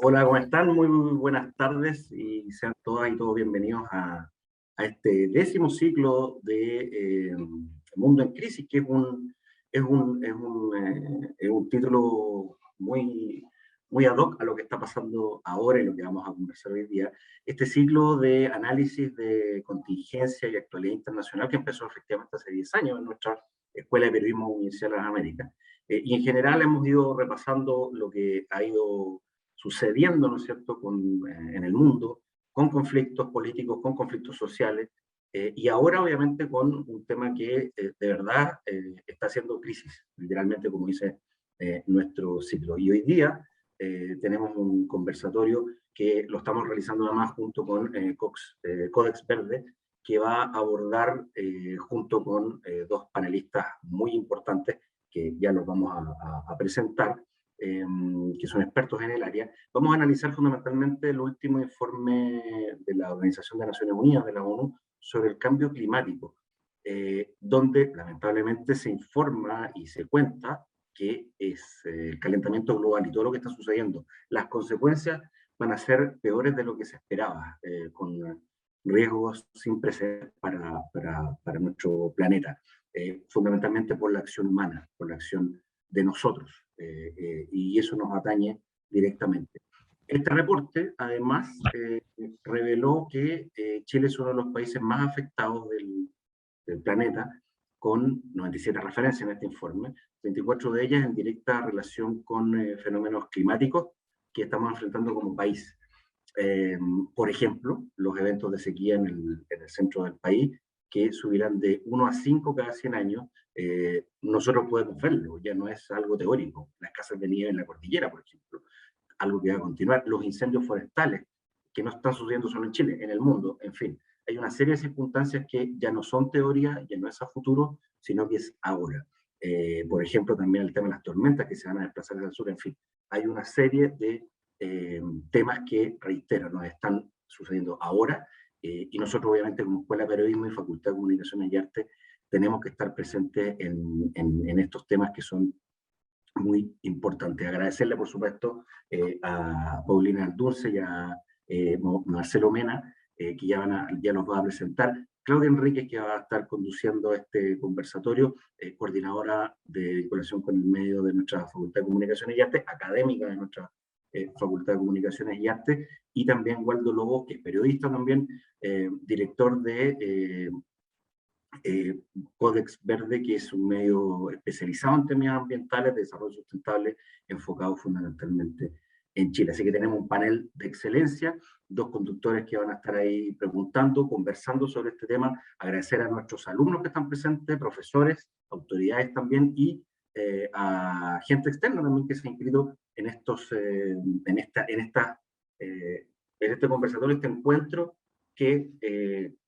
Hola, ¿cómo están? Muy buenas tardes y sean todas y todos bienvenidos a este 10º ciclo de Mundo en Crisis, que es un título muy ad hoc a lo que está pasando ahora y lo que vamos a conversar hoy día. Este ciclo de análisis de contingencia y actualidad internacional que empezó efectivamente hace 10 años en nuestra Escuela de Periodismo Universidad de las Américas. Y en general hemos ido repasando lo que ha ido sucediendo, ¿no es cierto?, en el mundo, con conflictos políticos, con conflictos sociales, y ahora obviamente con un tema que de verdad está haciendo crisis, literalmente como dice nuestro ciclo. Y hoy día tenemos un conversatorio que lo estamos realizando además junto con Codex Verde, que va a abordar junto con dos panelistas muy importantes que ya los vamos a presentar, que son expertos en el área. Vamos a analizar fundamentalmente el último informe de la Organización de Naciones Unidas, de la ONU, sobre el cambio climático, donde lamentablemente se informa y se cuenta que es el calentamiento global y todo lo que está sucediendo. Las consecuencias van a ser peores de lo que se esperaba, con riesgos sin precedentes para nuestro planeta, fundamentalmente por la acción humana, por la acción de nosotros, y eso nos atañe directamente. Este reporte, además, reveló que Chile es uno de los países más afectados del planeta, con 97 referencias en este informe, 34 de ellas en directa relación con fenómenos climáticos que estamos enfrentando como país. Por ejemplo, los eventos de sequía en el centro del país, que subirán de 1 a 5 cada 100 años, nosotros podemos verlo, ya no es algo teórico. Las casas de nieve en la cordillera, por ejemplo, algo que va a continuar. Los incendios forestales, que no están sucediendo solo en Chile, en el mundo, en fin. Hay una serie de circunstancias que ya no son teoría, ya no es a futuro, sino que es ahora. Por ejemplo, también el tema de las tormentas que se van a desplazar hacia el sur, en fin. Hay una serie de temas que, reitero, nos están sucediendo ahora, y nosotros obviamente como Escuela de Periodismo y Facultad de Comunicaciones y Arte tenemos que estar presentes en estos temas que son muy importantes. Agradecerle, por supuesto, a Paulina Aldunce y a Marcelo Mena, que ya nos va a presentar. Claudia Enríquez, que va a estar conduciendo este conversatorio, coordinadora de vinculación con el medio de nuestra Facultad de Comunicaciones y Arte, académica de nuestra Facultad de Comunicaciones y Arte, y también Waldo Lobo, que es periodista también, director de Codex Verde, que es un medio especializado en temas ambientales, de desarrollo sustentable, enfocado fundamentalmente en Chile. Así que tenemos un panel de excelencia, dos conductores que van a estar ahí preguntando, conversando sobre este tema. Agradecer a nuestros alumnos que están presentes, profesores, autoridades también, y a gente externa también que se ha inscrito en este conversatorio, este encuentro, que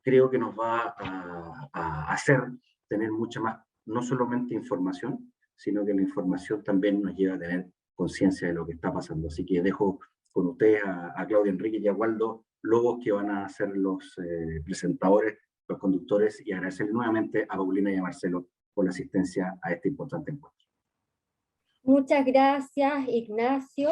creo que nos va a hacer tener mucha más, no solamente información, sino que la información también nos lleva a tener conciencia de lo que está pasando. Así que dejo con ustedes a Claudia Enrique y a Waldo Lobos, que van a ser los presentadores, los conductores, y agradecer nuevamente a Paulina y a Marcelo por la asistencia a este importante encuentro. Muchas gracias, Ignacio.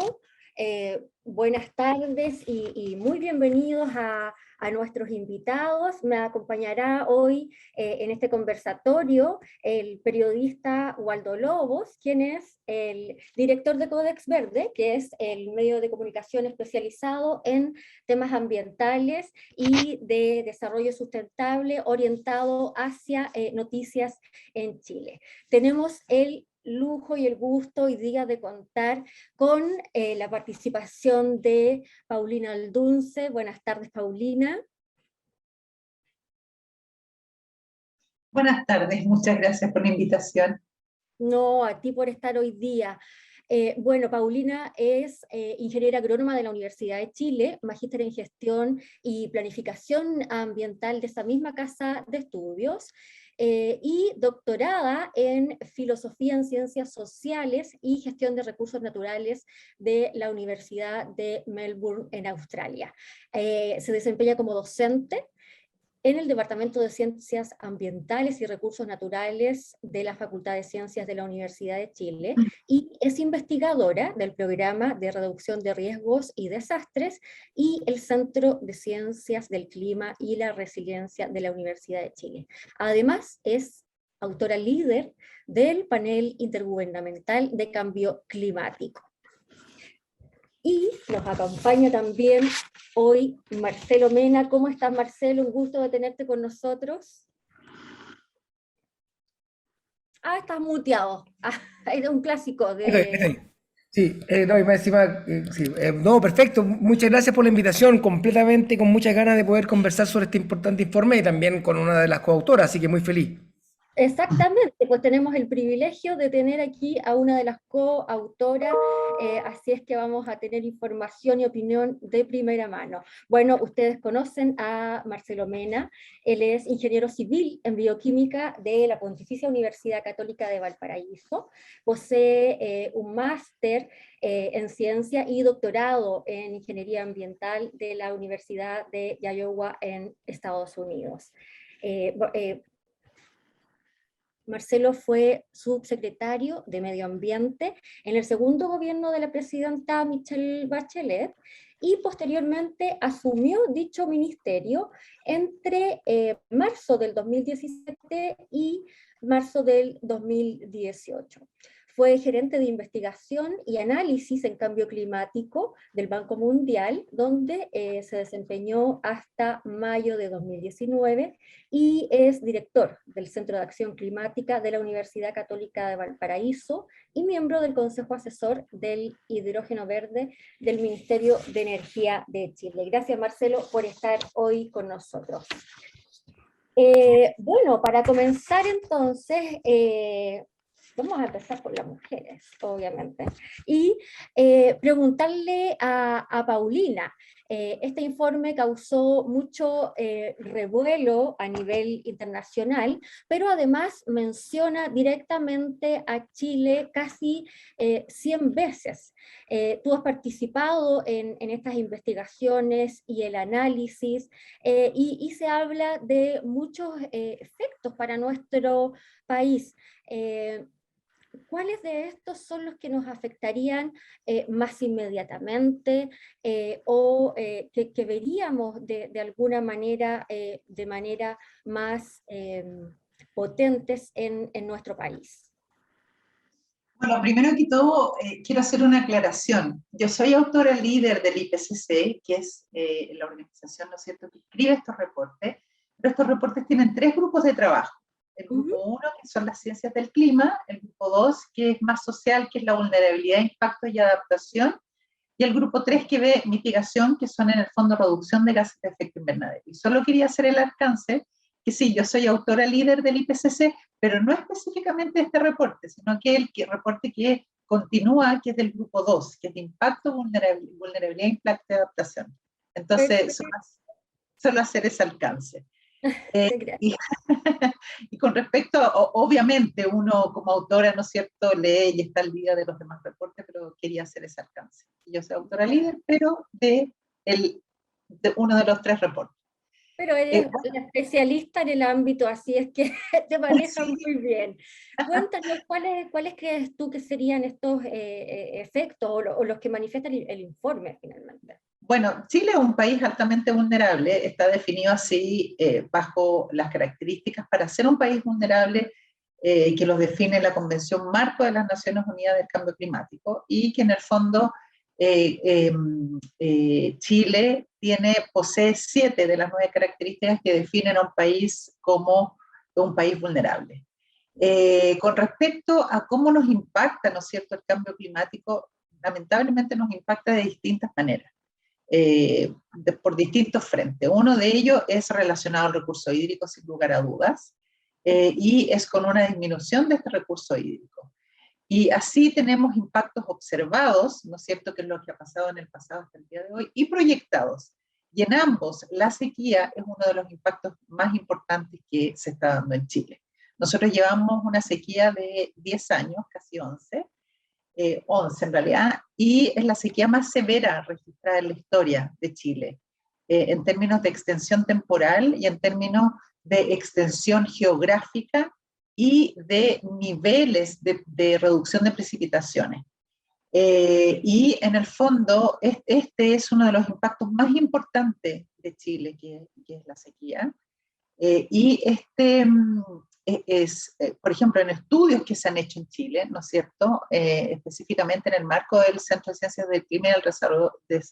Buenas tardes y muy bienvenidos a nuestros invitados. Me acompañará hoy en este conversatorio el periodista Waldo Lobos, quien es el director de Codex Verde, que es el medio de comunicación especializado en temas ambientales y de desarrollo sustentable orientado hacia noticias en Chile. Tenemos el lujo y el gusto hoy día de contar con la participación de Paulina Aldunce. Buenas tardes, Paulina. Buenas tardes, muchas gracias por la invitación. No, a ti por estar hoy día. Bueno, Paulina es ingeniera agrónoma de la Universidad de Chile, magíster en gestión y planificación ambiental de esa misma casa de estudios, y doctorada en filosofía en ciencias sociales y gestión de recursos naturales de la Universidad de Melbourne en Australia. Se desempeña como docente en el Departamento de Ciencias Ambientales y Recursos Naturales de la Facultad de Ciencias de la Universidad de Chile y es investigadora del Programa de Reducción de Riesgos y Desastres y el Centro de Ciencias del Clima y la Resiliencia de la Universidad de Chile. Además, es autora líder del Panel Intergubernamental de Cambio Climático. Y nos acompaña también hoy Marcelo Mena. ¿Cómo estás, Marcelo? Un gusto de tenerte con nosotros. Ah, estás muteado. Ah, es un clásico de... Sí, no, y más encima, sí, no, perfecto. Muchas gracias por la invitación, completamente con muchas ganas de poder conversar sobre este importante informe y también con una de las coautoras, así que muy feliz. Exactamente, pues tenemos el privilegio de tener aquí a una de las coautoras, así es que vamos a tener información y opinión de primera mano. Bueno, ustedes conocen a Marcelo Mena, él es ingeniero civil en bioquímica de la Pontificia Universidad Católica de Valparaíso, posee un máster en ciencia y doctorado en ingeniería ambiental de la Universidad de Iowa en Estados Unidos. Marcelo fue subsecretario de Medio Ambiente en el segundo gobierno de la presidenta Michelle Bachelet y posteriormente asumió dicho ministerio entre marzo del 2017 y marzo del 2018. Fue gerente de investigación y análisis en cambio climático del Banco Mundial, donde se desempeñó hasta mayo de 2019 y es director del Centro de Acción Climática de la Universidad Católica de Valparaíso y miembro del Consejo Asesor del Hidrógeno Verde del Ministerio de Energía de Chile. Gracias, Marcelo, por estar hoy con nosotros. Bueno, para comenzar entonces... vamos a empezar por las mujeres, obviamente, y preguntarle a Paulina. Este informe causó mucho revuelo a nivel internacional, pero además menciona directamente a Chile casi 100 veces. Tú has participado en estas investigaciones y el análisis, y se habla de muchos efectos para nuestro país. ¿Cuáles de estos son los que nos afectarían más inmediatamente que veríamos de alguna manera, de manera más potentes en nuestro país? Bueno, primero que todo, quiero hacer una aclaración. Yo soy autora líder del IPCC, que es la organización, ¿no es cierto?, que escribe estos reportes, pero estos reportes tienen 3 grupos de trabajo. El grupo 1, que son las ciencias del clima, el grupo 2, que es más social, que es la vulnerabilidad, impacto y adaptación, y el grupo 3, que ve mitigación, que son en el fondo reducción de gases de efecto invernadero. Y solo quería hacer el alcance, que sí, yo soy autora líder del IPCC, pero no específicamente de este reporte, sino que el reporte que continúa, que es del grupo 2, que es de impacto, vulnerabilidad, impacto y adaptación. Entonces, solo hacer ese alcance. Y con respecto, obviamente uno como autora, ¿no es cierto?, lee y está al día de los demás reportes, pero quería hacer ese alcance. Yo soy autora líder, pero de uno de los 3 reportes. Pero eres la especialista en el ámbito, así es que te manejas muy bien. Cuéntanos, ¿cuáles crees tú que serían estos efectos o los que manifiestan el informe finalmente? Bueno, Chile es un país altamente vulnerable, está definido así bajo las características para ser un país vulnerable que los define la Convención Marco de las Naciones Unidas del Cambio Climático y que en el fondo Chile posee 7 de las 9 características que definen a un país como un país vulnerable. Con respecto a cómo nos impacta, ¿no es cierto?, el cambio climático, lamentablemente nos impacta de distintas maneras. Por distintos frentes. Uno de ellos es relacionado al recurso hídrico, sin lugar a dudas, y es con una disminución de este recurso hídrico. Y así tenemos impactos observados, ¿no es cierto?, que es lo que ha pasado en el pasado hasta el día de hoy, y proyectados. Y en ambos, la sequía es uno de los impactos más importantes que se está dando en Chile. Nosotros llevamos una sequía de 10 años, casi 11, 11 en realidad, y es la sequía más severa registrada en la historia de Chile. en términos de extensión temporal y en términos de extensión geográfica y de niveles de reducción de precipitaciones. Y en el fondo, este es uno de los impactos más importantes de Chile, que es la sequía. Y por ejemplo, en estudios que se han hecho en Chile, ¿no es cierto? Específicamente en el marco del Centro de Ciencias del Clima y del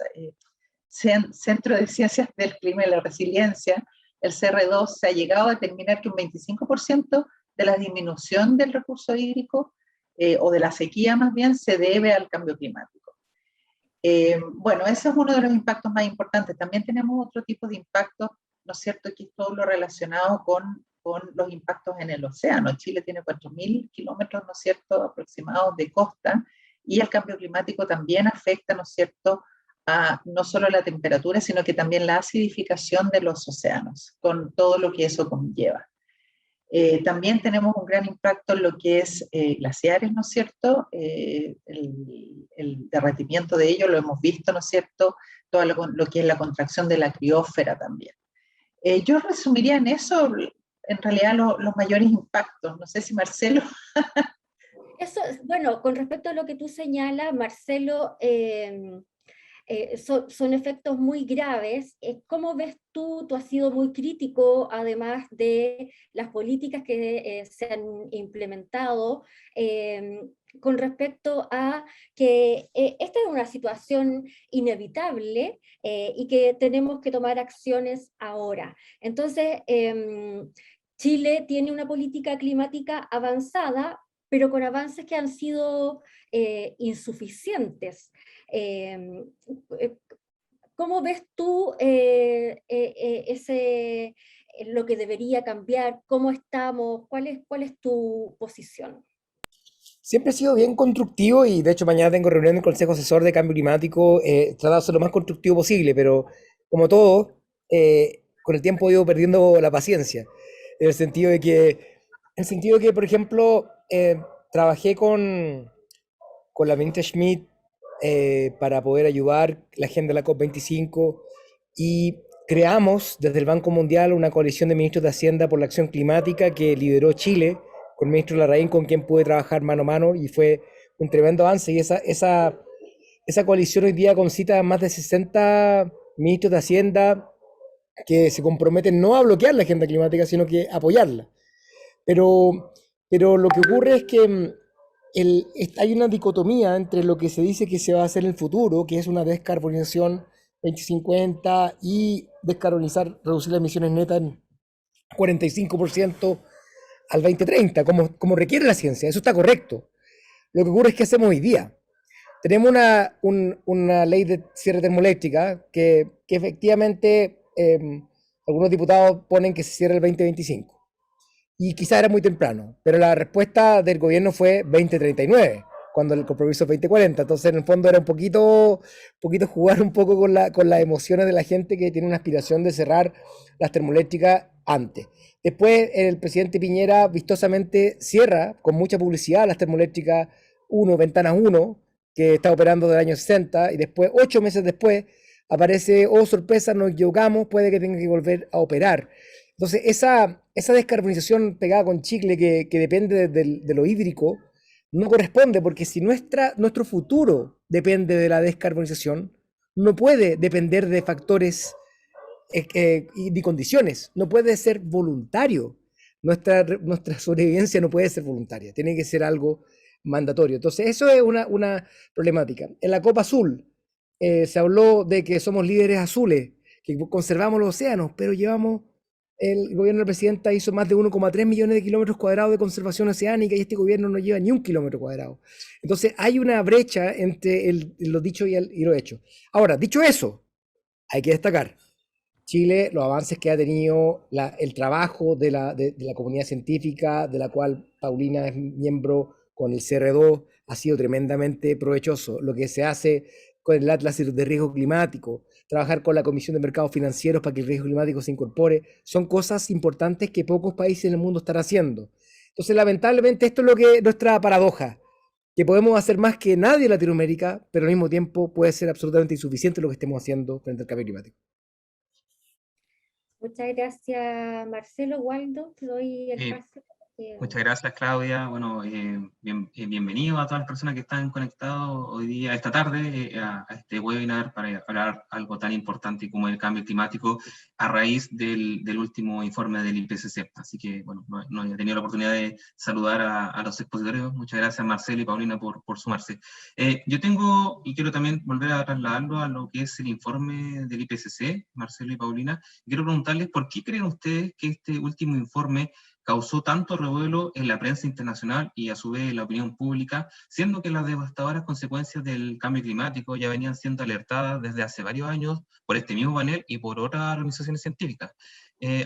Centro de Ciencias del Clima y la Resiliencia, el CR2, se ha llegado a determinar que un 25% de la disminución del recurso hídrico, o de la sequía más bien, se debe al cambio climático. Bueno, ese es uno de los impactos más importantes. También tenemos otro tipo de impactos, ¿no es cierto?, que es todo lo relacionado con los impactos en el océano. Chile tiene 4.000 kilómetros, ¿no es cierto?, aproximados de costa, y el cambio climático también afecta, ¿no es cierto?, a no solo la temperatura, sino que también la acidificación de los océanos, con todo lo que eso conlleva. También tenemos un gran impacto en lo que es glaciares, ¿no es cierto? El derretimiento de ellos lo hemos visto, ¿no es cierto? Todo lo que es la contracción de la criósfera también. Yo resumiría en eso, en realidad, los mayores impactos. No sé si Marcelo... Eso, bueno, con respecto a lo que tú señalas, Marcelo, son efectos muy graves. ¿Cómo ves tú? Tú has sido muy crítico, además de las políticas que se han implementado, con respecto a que esta es una situación inevitable y que tenemos que tomar acciones ahora. Entonces, Chile tiene una política climática avanzada, pero con avances que han sido insuficientes. ¿Cómo ves tú lo que debería cambiar? ¿Cómo estamos? ¿Cuál es tu posición? Siempre he sido bien constructivo y de hecho mañana tengo reunión del Consejo Asesor de Cambio Climático. Trato de ser lo más constructivo posible, pero como todo, con el tiempo he ido perdiendo la paciencia. En el sentido de que, por ejemplo, trabajé con la ministra Schmidt para poder ayudar la agenda de la COP25 y creamos desde el Banco Mundial una coalición de ministros de Hacienda por la acción climática que lideró Chile con el ministro Larraín, con quien pude trabajar mano a mano, y fue un tremendo avance. Y esa coalición hoy día concita a más de 60 ministros de Hacienda que se comprometen no a bloquear la agenda climática, sino que a apoyarla. Pero lo que ocurre es que hay una dicotomía entre lo que se dice que se va a hacer en el futuro, que es una descarbonización 2050 y reducir las emisiones netas en 45% al 2030, como requiere la ciencia. Eso está correcto. Lo que ocurre es que hacemos hoy día. Tenemos una ley de cierre termoeléctrica que efectivamente algunos diputados ponen que se cierre el 2025. Y quizás era muy temprano, pero la respuesta del gobierno fue 2039, cuando el compromiso es 2040. Entonces, en el fondo era un poquito jugar un poco con las emociones de la gente que tiene una aspiración de cerrar las termoeléctricas antes. Después, el presidente Piñera vistosamente cierra con mucha publicidad las termoeléctricas Ventanas 1, que está operando desde el año 60, y después, 8 meses después, aparece, oh sorpresa, nos equivocamos, puede que tenga que volver a operar. Entonces, esa descarbonización pegada con chicle que depende de lo hídrico no corresponde, porque si nuestro futuro depende de la descarbonización, no puede depender de factores y de condiciones, no puede ser voluntario. Nuestra sobrevivencia no puede ser voluntaria, tiene que ser algo mandatorio. Entonces, eso es una problemática. En la Copa Azul se habló de que somos líderes azules, que conservamos los océanos, pero el gobierno del presidenta hizo más de 1,3 millones de kilómetros cuadrados de conservación oceánica y este gobierno no lleva ni 1 kilómetro cuadrado. Entonces hay una brecha entre lo dicho y lo hecho. Ahora, dicho eso, hay que destacar Chile, los avances que ha tenido, el trabajo de la comunidad científica, de la cual Paulina es miembro con el CR2, ha sido tremendamente provechoso. Lo que se hace con el Atlas de Riesgo Climático, trabajar con la Comisión de Mercados Financieros para que el riesgo climático se incorpore, son cosas importantes que pocos países en el mundo están haciendo. Entonces, lamentablemente, esto es lo que nuestra paradoja, que podemos hacer más que nadie en Latinoamérica, pero al mismo tiempo puede ser absolutamente insuficiente lo que estemos haciendo frente al cambio climático. Muchas gracias, Marcelo. Waldo, te doy el pase. Muchas gracias, Claudia. Bueno, bienvenido a todas las personas que están conectadas hoy día, esta tarde, a este webinar para hablar algo tan importante como el cambio climático a raíz del último informe del IPCC. Así que, bueno, no he tenido la oportunidad de saludar a los expositores. Muchas gracias, Marcelo y Paulina, por sumarse. Yo tengo, y quiero también volver a trasladarlo a lo que es el informe del IPCC, Marcelo y Paulina. Quiero preguntarles por qué creen ustedes que este último informe causó tanto revuelo en la prensa internacional y a su vez en la opinión pública, siendo que las devastadoras consecuencias del cambio climático ya venían siendo alertadas desde hace varios años por este mismo panel y por otras organizaciones científicas.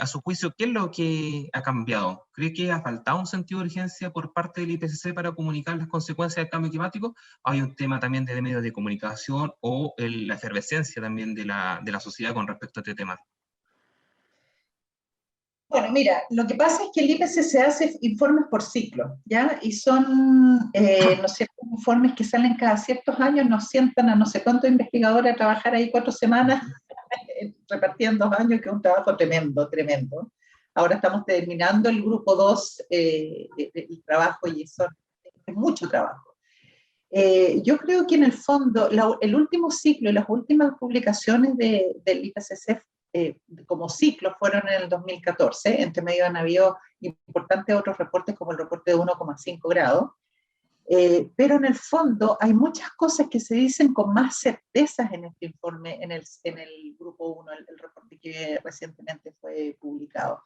A su juicio, ¿qué es lo que ha cambiado? ¿Cree que ha faltado un sentido de urgencia por parte del IPCC para comunicar las consecuencias del cambio climático? ¿Hay un tema también de medios de comunicación o la efervescencia también de la sociedad con respecto a este tema? Bueno, mira, lo que pasa es que el IPCC hace informes por ciclo, ¿ya? Y son, no sé, informes que salen cada ciertos años, nos sientan a no sé cuántos investigadores a trabajar ahí 4 semanas, repartiendo 2 años, que es un trabajo tremendo, tremendo. Ahora estamos terminando el grupo 2, el trabajo, y eso es mucho trabajo. Yo creo que en el fondo, el último ciclo y las últimas publicaciones del IPCC como ciclo fueron en el 2014, entre medio han habido importantes otros reportes como el reporte de 1,5 grados, pero en el fondo hay muchas cosas que se dicen con más certezas en este informe, en el grupo 1, el reporte que recientemente fue publicado.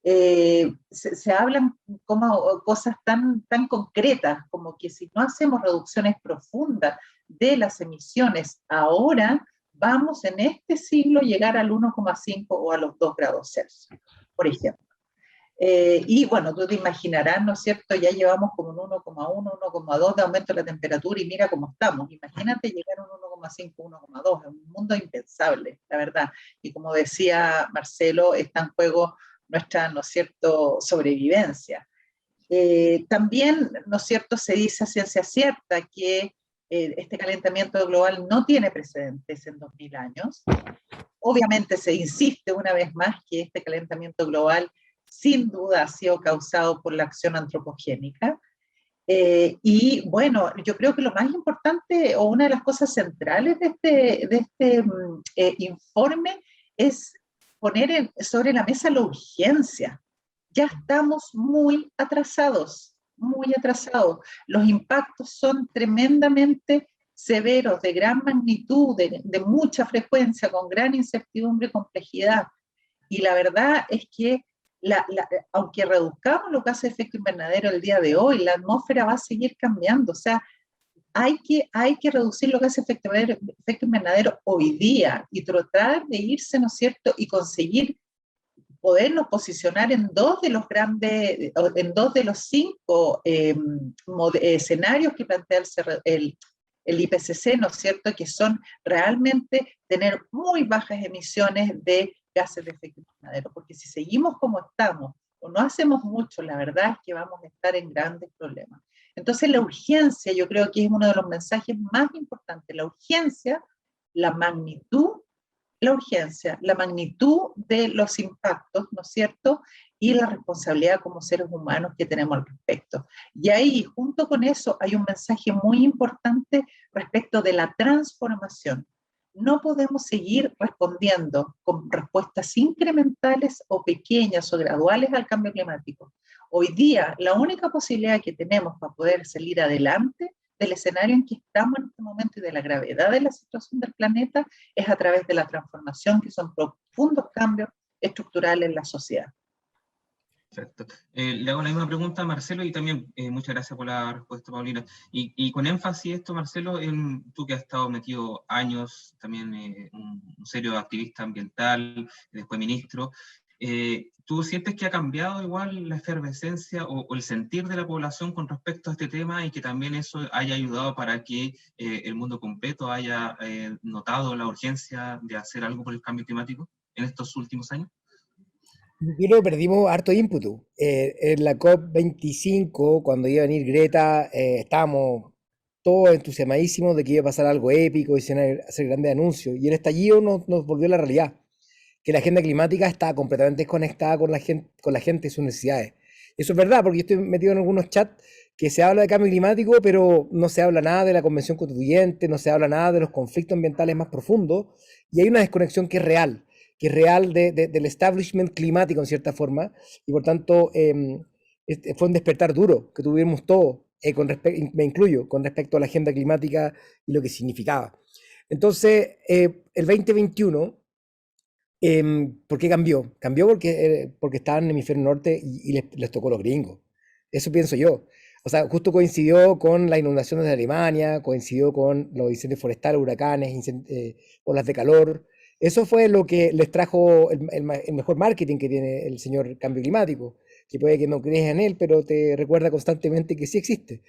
Se hablan como cosas tan concretas como que si no hacemos reducciones profundas de las emisiones ahora, vamos en este siglo a llegar al 1,5 o a los 2 grados Celsius, por ejemplo. Y bueno, tú te imaginarás, ¿no es cierto? Ya llevamos como un 1,1, 1,2 de aumento de la temperatura y mira cómo estamos. Imagínate llegar a un 1,5, 1,2, es un mundo impensable, la verdad. Y como decía Marcelo, está en juego nuestra, ¿no es cierto?, sobrevivencia. También, ¿no es cierto?, se dice a ciencia cierta que este calentamiento global no tiene precedentes en 2000 años. Obviamente se insiste una vez más que este calentamiento global sin duda ha sido causado por la acción antropogénica. Y bueno, yo creo que lo más importante o una de las cosas centrales de este informe es poner sobre la mesa la urgencia. Ya estamos muy atrasados, muy atrasados. Los impactos son tremendamente severos, de gran magnitud, de mucha frecuencia, con gran incertidumbre y complejidad. Y la verdad es que aunque reduzcamos los gases de efecto invernadero el día de hoy, la atmósfera va a seguir cambiando. O sea, hay que reducir los gases de efecto invernadero hoy día y tratar de irse, ¿no es cierto?, y conseguir podernos posicionar en 2 de los grandes, en 2 de los 5 escenarios que plantea el IPCC, ¿no es cierto?, que son realmente tener muy bajas emisiones de gases de efecto invernadero, porque si seguimos como estamos o no hacemos mucho, la verdad es que vamos a estar en grandes problemas. Entonces la urgencia yo creo que es uno de los mensajes más importantes, la urgencia, la magnitud, la urgencia, la magnitud de los impactos, ¿no es cierto?, y la responsabilidad como seres humanos que tenemos al respecto. Y ahí, junto con eso, hay un mensaje muy importante respecto de la transformación. No podemos seguir respondiendo con respuestas incrementales o pequeñas o graduales al cambio climático. Hoy día, la única posibilidad que tenemos para poder salir adelante del escenario en que estamos en este momento y de la gravedad de la situación del planeta es a través de la transformación, que son profundos cambios estructurales en la sociedad. Perfecto. Le hago la misma pregunta a Marcelo y también muchas gracias por la respuesta, Paulina. Y con énfasis esto, Marcelo, tú que has estado metido años, también un serio activista ambiental, después ministro, ¿tú sientes que ha cambiado igual la efervescencia o el sentir de la población con respecto a este tema y que también eso haya ayudado para que el mundo completo haya notado la urgencia de hacer algo por el cambio climático en estos últimos años? Yo creo que perdimos harto ímpetu. En la COP25, cuando iba a venir Greta, estábamos todos entusiasmadísimos de que iba a pasar algo épico y se iban a hacer grandes anuncios. Y el estallido nos volvió a la realidad. que la agenda climática está completamente desconectada con la gente y sus necesidades. Eso es verdad, porque yo estoy metido en algunos chats que se habla de cambio climático, pero no se habla nada de la Convención Constituyente, no se habla nada de los conflictos ambientales más profundos, y hay una desconexión que es real del establishment climático en cierta forma, y por tanto fue un despertar duro que tuvimos todos, me incluyo, con respecto a la agenda climática y lo que significaba. Entonces, el 2021, ¿por qué cambió? Cambió porque estaban en el hemisferio norte y les tocó los gringos. Eso pienso yo. O sea, justo coincidió con las inundaciones de Alemania, coincidió con los incendios forestales, huracanes, olas de calor. Eso fue lo que les trajo el mejor marketing que tiene el señor cambio climático, que puede que no creas en él, pero te recuerda constantemente que sí existe.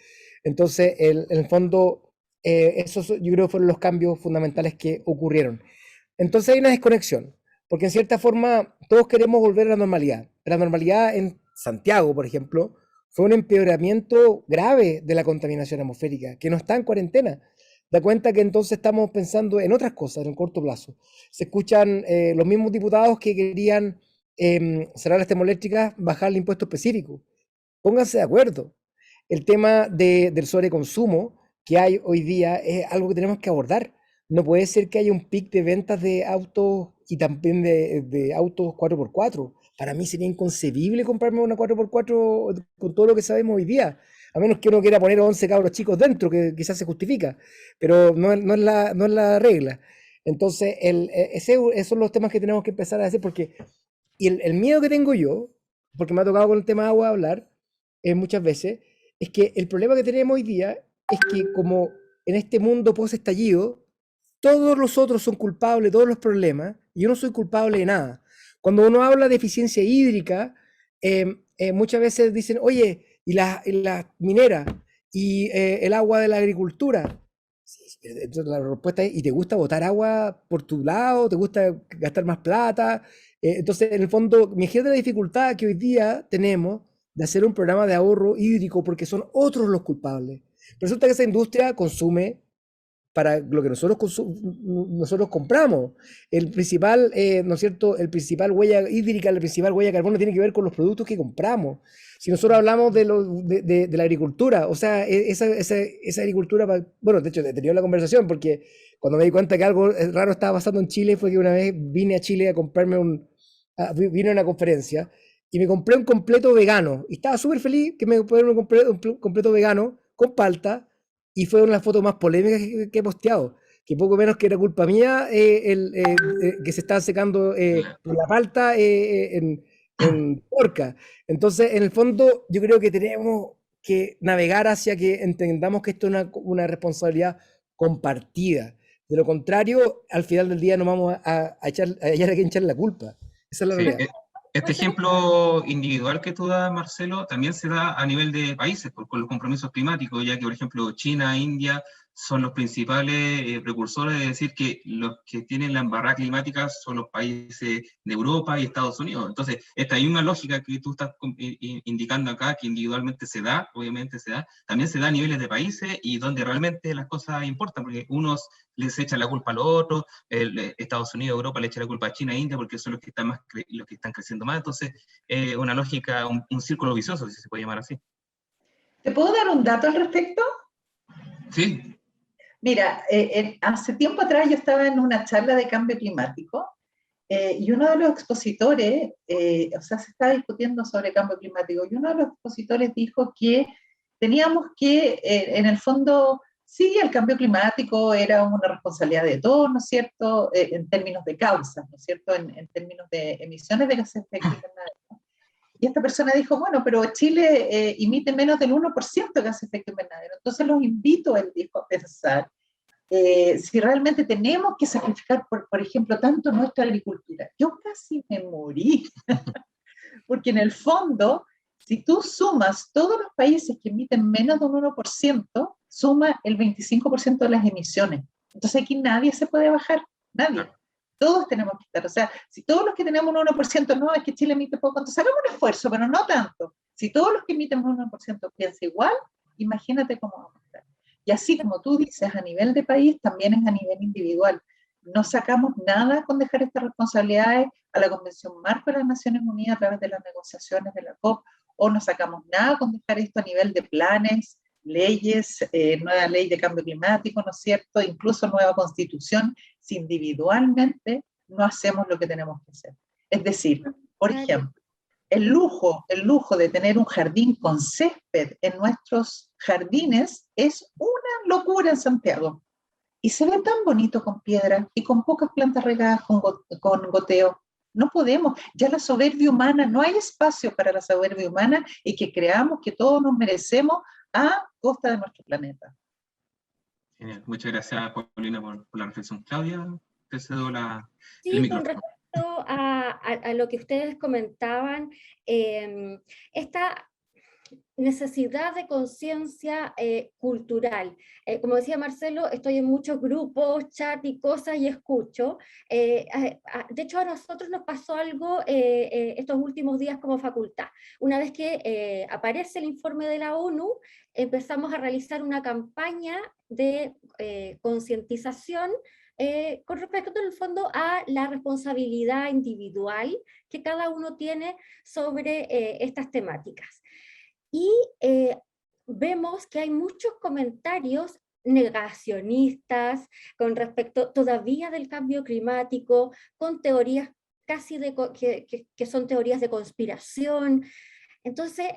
Entonces, en el fondo, esos yo creo fueron los cambios fundamentales que ocurrieron. Entonces hay una desconexión, porque en cierta forma todos queremos volver a la normalidad. La normalidad en Santiago, por ejemplo, fue un empeoramiento grave de la contaminación atmosférica, que no está en cuarentena. Da cuenta que entonces estamos pensando en otras cosas en el corto plazo. Se escuchan los mismos diputados que querían cerrar las termoeléctricas, bajar el impuesto específico. Pónganse de acuerdo. El tema del sobreconsumo que hay hoy día es algo que tenemos que abordar. No puede ser que haya un pic de ventas de autos y también de autos 4x4. Para mí sería inconcebible comprarme una 4x4 con todo lo que sabemos hoy día. A menos que uno quiera poner 11 cabros chicos dentro, que quizás se justifica, pero no es la regla. Entonces, esos son los temas que tenemos que empezar a decir, porque y el miedo que tengo yo, porque me ha tocado con el tema agua hablar muchas veces, es que el problema que tenemos hoy día es que como en este mundo post-estallido, todos los otros son culpables de todos los problemas, y yo no soy culpable de nada. Cuando uno habla de eficiencia hídrica, muchas veces dicen, oye, y la minera, y el agua de la agricultura. Entonces la respuesta es, ¿y te gusta botar agua por tu lado? ¿Te gusta gastar más plata? Entonces, en el fondo, me imagino la dificultad que hoy día tenemos de hacer un programa de ahorro hídrico porque son otros los culpables. Resulta que esa industria consume para lo que nosotros compramos. El principal, ¿no es cierto? El principal huella hídrica, la principal huella de carbono tiene que ver con los productos que compramos. Si nosotros hablamos de la agricultura, o sea, esa agricultura, bueno, de hecho, he tenido la conversación porque cuando me di cuenta que algo raro estaba pasando en Chile fue que una vez vine a Chile a comprarme vine a una conferencia y me compré un completo vegano y estaba súper feliz que me pudiera comprar un completo vegano con palta. Y fue una de las fotos más polémicas que he posteado, que poco menos que era culpa mía que se estaba secando por la palta en Porca. Entonces, en el fondo, yo creo que tenemos que navegar hacia que entendamos que esto es una responsabilidad compartida. De lo contrario, al final del día no vamos a quien echar la culpa. Esa es la realidad. Este ejemplo individual que tú das, Marcelo, también se da a nivel de países, con los compromisos climáticos, ya que, por ejemplo, China, India son los principales precursores de decir que los que tienen la embarrada climática son los países de Europa y Estados Unidos. Entonces, esta hay una lógica que tú estás indicando acá, que individualmente se da, obviamente se da, también se da a niveles de países y donde realmente las cosas importan, porque unos les echan la culpa a los otros, Estados Unidos, Europa le echa la culpa a China e India porque son los que están creciendo más. Entonces, una lógica, un círculo vicioso, si se puede llamar así. ¿Te puedo dar un dato al respecto? Sí. Mira, hace tiempo atrás yo estaba en una charla de cambio climático y uno de los expositores, o sea, se estaba discutiendo sobre cambio climático, y uno de los expositores dijo que teníamos que, en el fondo, sí, el cambio climático era una responsabilidad de todos, ¿no es cierto?, en términos de causas, ¿no es cierto?, en términos de emisiones de gases de efecto invernadero. Y esta persona dijo, bueno, pero Chile emite menos del 1% de gases de efecto invernadero. Entonces los invito, él dijo, a pensar si realmente tenemos que sacrificar, por ejemplo, tanto nuestra agricultura. Yo casi me morí, porque en el fondo, si tú sumas todos los países que emiten menos de un 1%, suma el 25% de las emisiones. Entonces aquí nadie se puede bajar, nadie. Todos tenemos que estar, o sea, si todos los que tenemos un 1%, no, es que Chile emite poco, entonces hagamos un esfuerzo, pero no tanto. Si todos los que emiten un 1% piensan igual, imagínate cómo vamos a estar. Y así como tú dices, a nivel de país, también es a nivel individual. no sacamos nada con dejar estas responsabilidades a la Convención Marco de las Naciones Unidas a través de las negociaciones de la COP, o no sacamos nada con dejar esto a nivel de planes, leyes, nueva ley de cambio climático, ¿no es cierto? Incluso nueva constitución, si individualmente no hacemos lo que tenemos que hacer. Es decir, por ejemplo, el lujo de tener un jardín con césped en nuestros jardines es una locura en Santiago. Y se ve tan bonito con piedra y con pocas plantas regadas con goteo. No podemos, ya la soberbia humana, no hay espacio para la soberbia humana y que creamos que todos nos merecemos a costa de nuestro planeta. Genial. Muchas gracias, Paulina, por la reflexión. Claudia, te cedo el Sí, micrófono. con respecto a lo que ustedes comentaban, esta necesidad de conciencia cultural. Como decía Marcelo, estoy en muchos grupos, chat y cosas y escucho. De hecho, a nosotros nos pasó algo estos últimos días como facultad. Una vez que aparece el informe de la ONU, empezamos a realizar una campaña de concientización con respecto en el fondo a la responsabilidad individual que cada uno tiene sobre estas temáticas. Y vemos que hay muchos comentarios negacionistas con respecto todavía del cambio climático, con teorías casi que son teorías de conspiración. Entonces,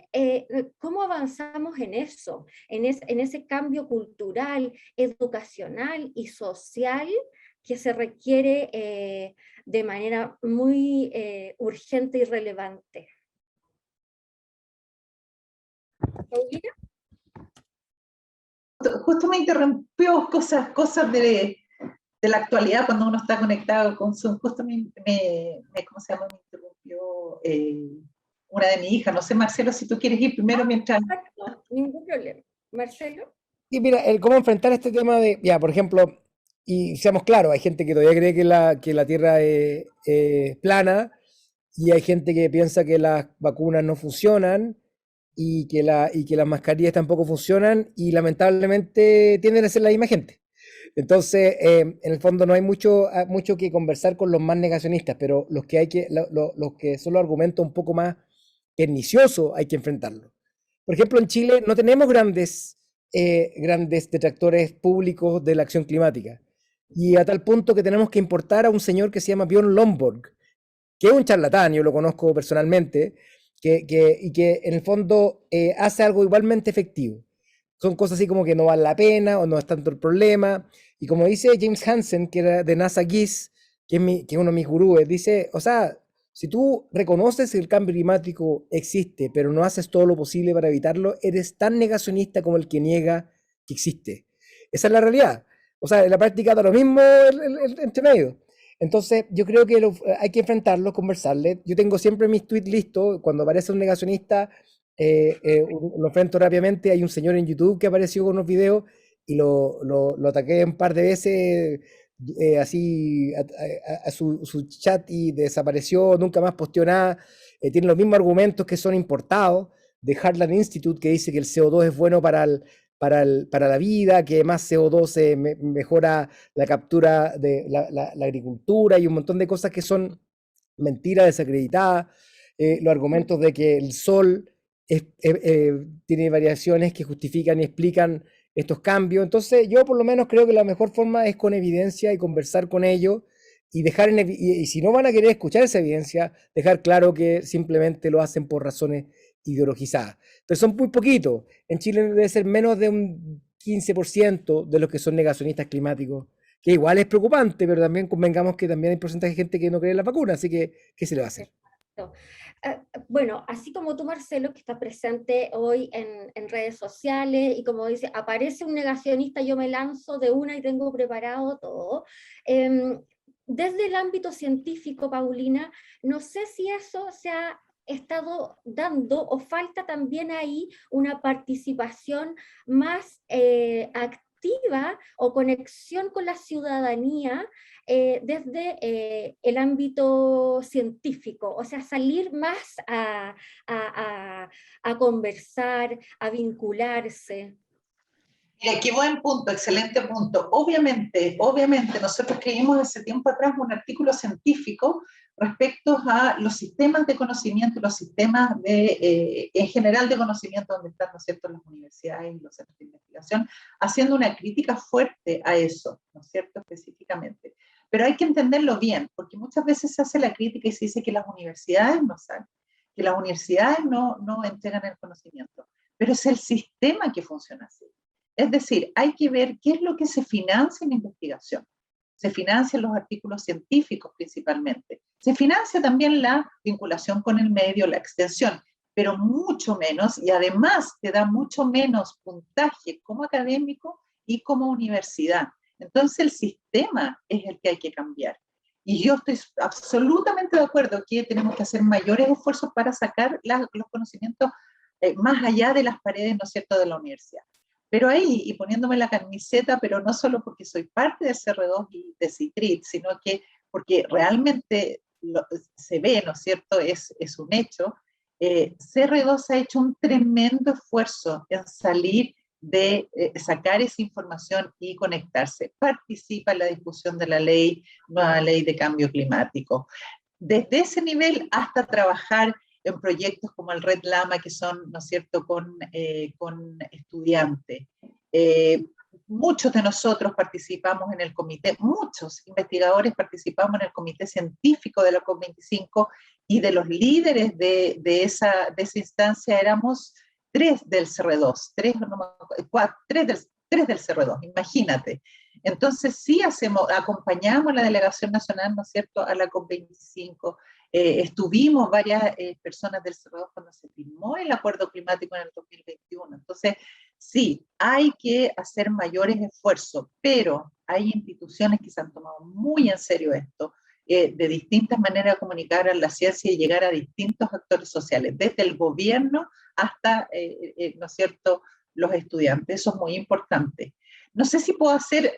¿cómo avanzamos en eso? En ese cambio cultural, educacional y social que se requiere de manera muy urgente y relevante. ¿Paulina? Justo me interrumpió cosas de la actualidad cuando uno está conectado con Zoom. Justo ¿cómo se llama? Me interrumpió una de mi hija. No sé, Marcelo, si tú quieres ir primero mientras... No, ningún problema. Marcelo. Y mira, el cómo enfrentar este tema de, ya, por ejemplo, y seamos claros, hay gente que todavía cree que la Tierra es plana, y hay gente que piensa que las vacunas no funcionan, y que las mascarillas tampoco funcionan, y lamentablemente tienden a ser la misma gente. Entonces, en el fondo no hay mucho que conversar con los más negacionistas, pero los que son los argumentos un poco más perniciosos hay que enfrentarlos. Por ejemplo, en Chile no tenemos grandes detractores públicos de la acción climática, y a tal punto que tenemos que importar a un señor que se llama Björn Lomborg, que es un charlatán, yo lo conozco personalmente, y que en el fondo hace algo igualmente efectivo. Son cosas así como que no vale la pena o no es tanto el problema. Y como dice James Hansen, que era de NASA GIS, que es uno de mis gurúes, dice, o sea, si tú reconoces que el cambio climático existe, pero no haces todo lo posible para evitarlo, eres tan negacionista como el que niega que existe. Esa es la realidad. O sea, en la práctica da lo mismo entre medio. Entonces, yo creo que hay que enfrentarlo, conversarle. Yo tengo siempre mis tweets listos. Cuando aparece un negacionista, lo enfrento rápidamente. Hay un señor en YouTube que apareció con unos videos y lo ataqué un par de veces, así a su chat, y desapareció, nunca más posteó nada. Tiene los mismos argumentos que son importados de Heartland Institute, que dice que el CO2 es bueno para la vida, que más CO2 mejora la captura de la agricultura, y un montón de cosas que son mentiras desacreditadas. Los argumentos de que el sol tiene variaciones que justifican y explican estos cambios. Entonces, yo por lo menos creo que la mejor forma es con evidencia y conversar con ellos, y dejar y si no van a querer escuchar esa evidencia, dejar claro que simplemente lo hacen por razones ideologizadas. Pero son muy poquitos. En Chile debe ser menos de un 15% de los que son negacionistas climáticos, que igual es preocupante, pero también convengamos que también hay porcentaje de gente que no cree en la vacuna, así que, ¿qué se le va a hacer? Bueno, así como tú, Marcelo, que está presente hoy en redes sociales, y como dice, aparece un negacionista, yo me lanzo de una y tengo preparado todo. Desde el ámbito científico, Paulina, no sé si eso se ha estado dando, o falta también ahí una participación más activa o conexión con la ciudadanía desde el ámbito científico, o sea, salir más a conversar, a vincularse. Mira, qué buen punto, excelente punto. Obviamente, nosotros escribimos hace tiempo atrás un artículo científico respecto a los sistemas de conocimiento, los sistemas en general de conocimiento donde están, ¿no es cierto?, las universidades y los centros de investigación, haciendo una crítica fuerte a eso, ¿no es cierto?, específicamente. Pero hay que entenderlo bien, porque muchas veces se hace la crítica y se dice que las universidades no saben, que las universidades no entregan el conocimiento, pero es el sistema que funciona así. Es decir, hay que ver qué es lo que se financia en investigación. Se financian los artículos científicos principalmente. Se financia también la vinculación con el medio, la extensión, pero mucho menos, y además te da mucho menos puntaje como académico y como universidad. Entonces el sistema es el que hay que cambiar. Y yo estoy absolutamente de acuerdo que tenemos que hacer mayores esfuerzos para sacar los conocimientos más allá de las paredes, ¿no es cierto?, de la universidad. Pero ahí, y poniéndome la camiseta, pero no solo porque soy parte de CR2 y de CITRIT, sino que porque realmente se ve, ¿no es cierto?, es un hecho, CR2 ha hecho un tremendo esfuerzo en salir de sacar esa información y conectarse. Participa en la discusión de la nueva ley de cambio climático. Desde ese nivel hasta trabajar en proyectos como el Red Lama, que son, ¿no es cierto?, con estudiantes. Muchos de nosotros participamos en el comité, muchos investigadores participamos en el comité científico de la COP25 y de los líderes de esa instancia éramos 3 del CR2, 3 del CR2, imagínate. Entonces sí acompañamos a la delegación nacional, ¿no es cierto?, a la COP25, estuvimos varias personas del CR2 cuando se firmó el acuerdo climático en el 2021. Entonces, sí, hay que hacer mayores esfuerzos, pero hay instituciones que se han tomado muy en serio esto, de distintas maneras de comunicar a la ciencia y llegar a distintos actores sociales, desde el gobierno hasta, ¿no es cierto?, los estudiantes. Eso es muy importante. No sé si puedo hacer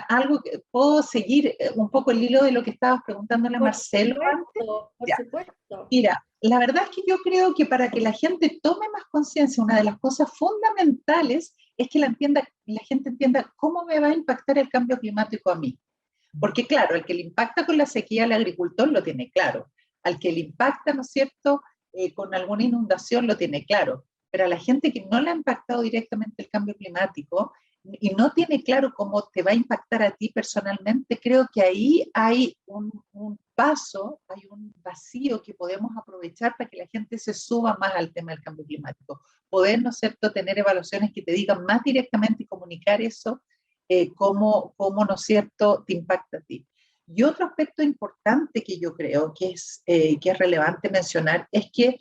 algo, puedo seguir un poco el hilo de lo que estabas preguntándole a Marcelo antes. Por supuesto. Mira, la verdad es que yo creo que para que la gente tome más conciencia, una de las cosas fundamentales es que la gente entienda cómo me va a impactar el cambio climático a mí. Porque claro, al que le impacta con la sequía al agricultor lo tiene claro. Al que le impacta, ¿no es cierto?, con alguna inundación lo tiene claro. Pero a la gente que no le ha impactado directamente el cambio climático y no tiene claro cómo te va a impactar a ti personalmente, creo que ahí hay un paso, hay un vacío que podemos aprovechar para que la gente se suba más al tema del cambio climático. Poder, ¿no es cierto?, tener evaluaciones que te digan más directamente y comunicar eso, cómo, ¿no es cierto?, te impacta a ti. Y otro aspecto importante que yo creo que es relevante mencionar es que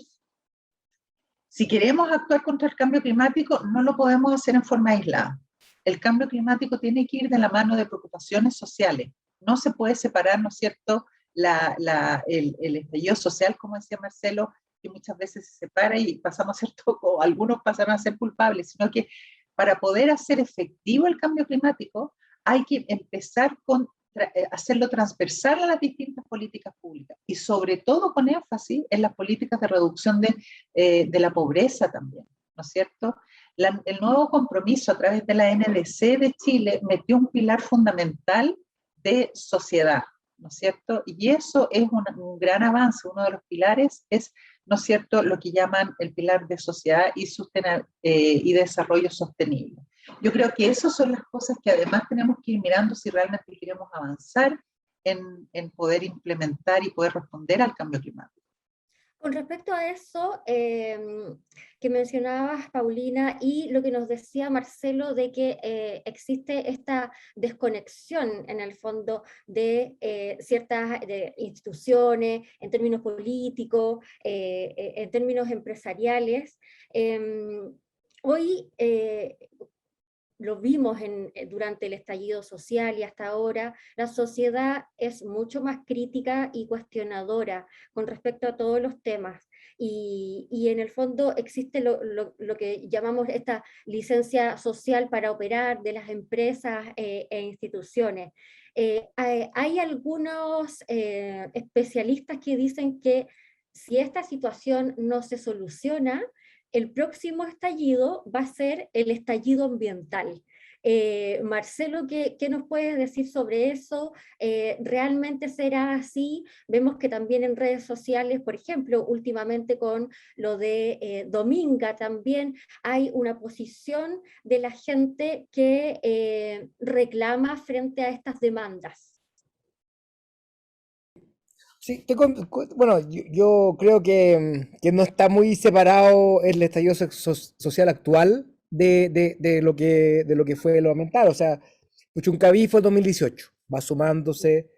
si queremos actuar contra el cambio climático, no lo podemos hacer en forma aislada. El cambio climático tiene que ir de la mano de preocupaciones sociales. No se puede separar, ¿no es cierto?, el estallido social, como decía Marcelo, que muchas veces se separa y pasamos a ser o algunos pasaron a ser culpables, sino que para poder hacer efectivo el cambio climático hay que empezar con hacerlo transversal a las distintas políticas públicas y sobre todo con énfasis en las políticas de reducción de la pobreza también, ¿no es cierto? El nuevo compromiso a través de la NDC de Chile metió un pilar fundamental de sociedad, ¿no es cierto? Y eso es un gran avance. Uno de los pilares es, ¿no es cierto?, lo que llaman el pilar de sociedad y desarrollo sostenible. Yo creo que esas son las cosas que además tenemos que ir mirando si realmente queremos avanzar en poder implementar y poder responder al cambio climático. Con respecto a eso que mencionabas, Paulina, y lo que nos decía Marcelo de que existe esta desconexión en el fondo de ciertas instituciones, en términos políticos, en términos empresariales. Hoy lo vimos durante el estallido social y hasta ahora, la sociedad es mucho más crítica y cuestionadora con respecto a todos los temas. Y en el fondo existe lo que llamamos esta licencia social para operar de las empresas e instituciones. Hay algunos especialistas que dicen que si esta situación no se soluciona, el próximo estallido va a ser el estallido ambiental. Marcelo, ¿qué nos puedes decir sobre eso? ¿Realmente será así? Vemos que también en redes sociales, por ejemplo, últimamente con lo de Dominga también, hay una posición de la gente que reclama frente a estas demandas. Sí, bueno, yo creo que no está muy separado el estallido social actual de lo que fue lo ambiental. O sea, Puchuncaví fue 2018, va sumándose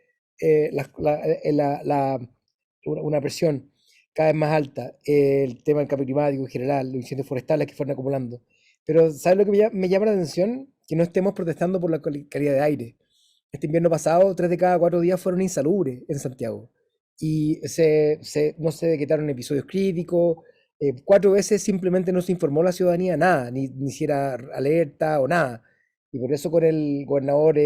una presión cada vez más alta, el tema del cambio climático en general, los incendios forestales que fueron acumulando. Pero ¿sabes lo que me llama la atención? Que no estemos protestando por la calidad de aire. Este invierno pasado, 3 de cada 4 días fueron insalubres en Santiago y no se decretaron episodios críticos. 4 veces simplemente no se informó a la ciudadanía nada, ni siquiera alerta o nada. Y por eso con el gobernador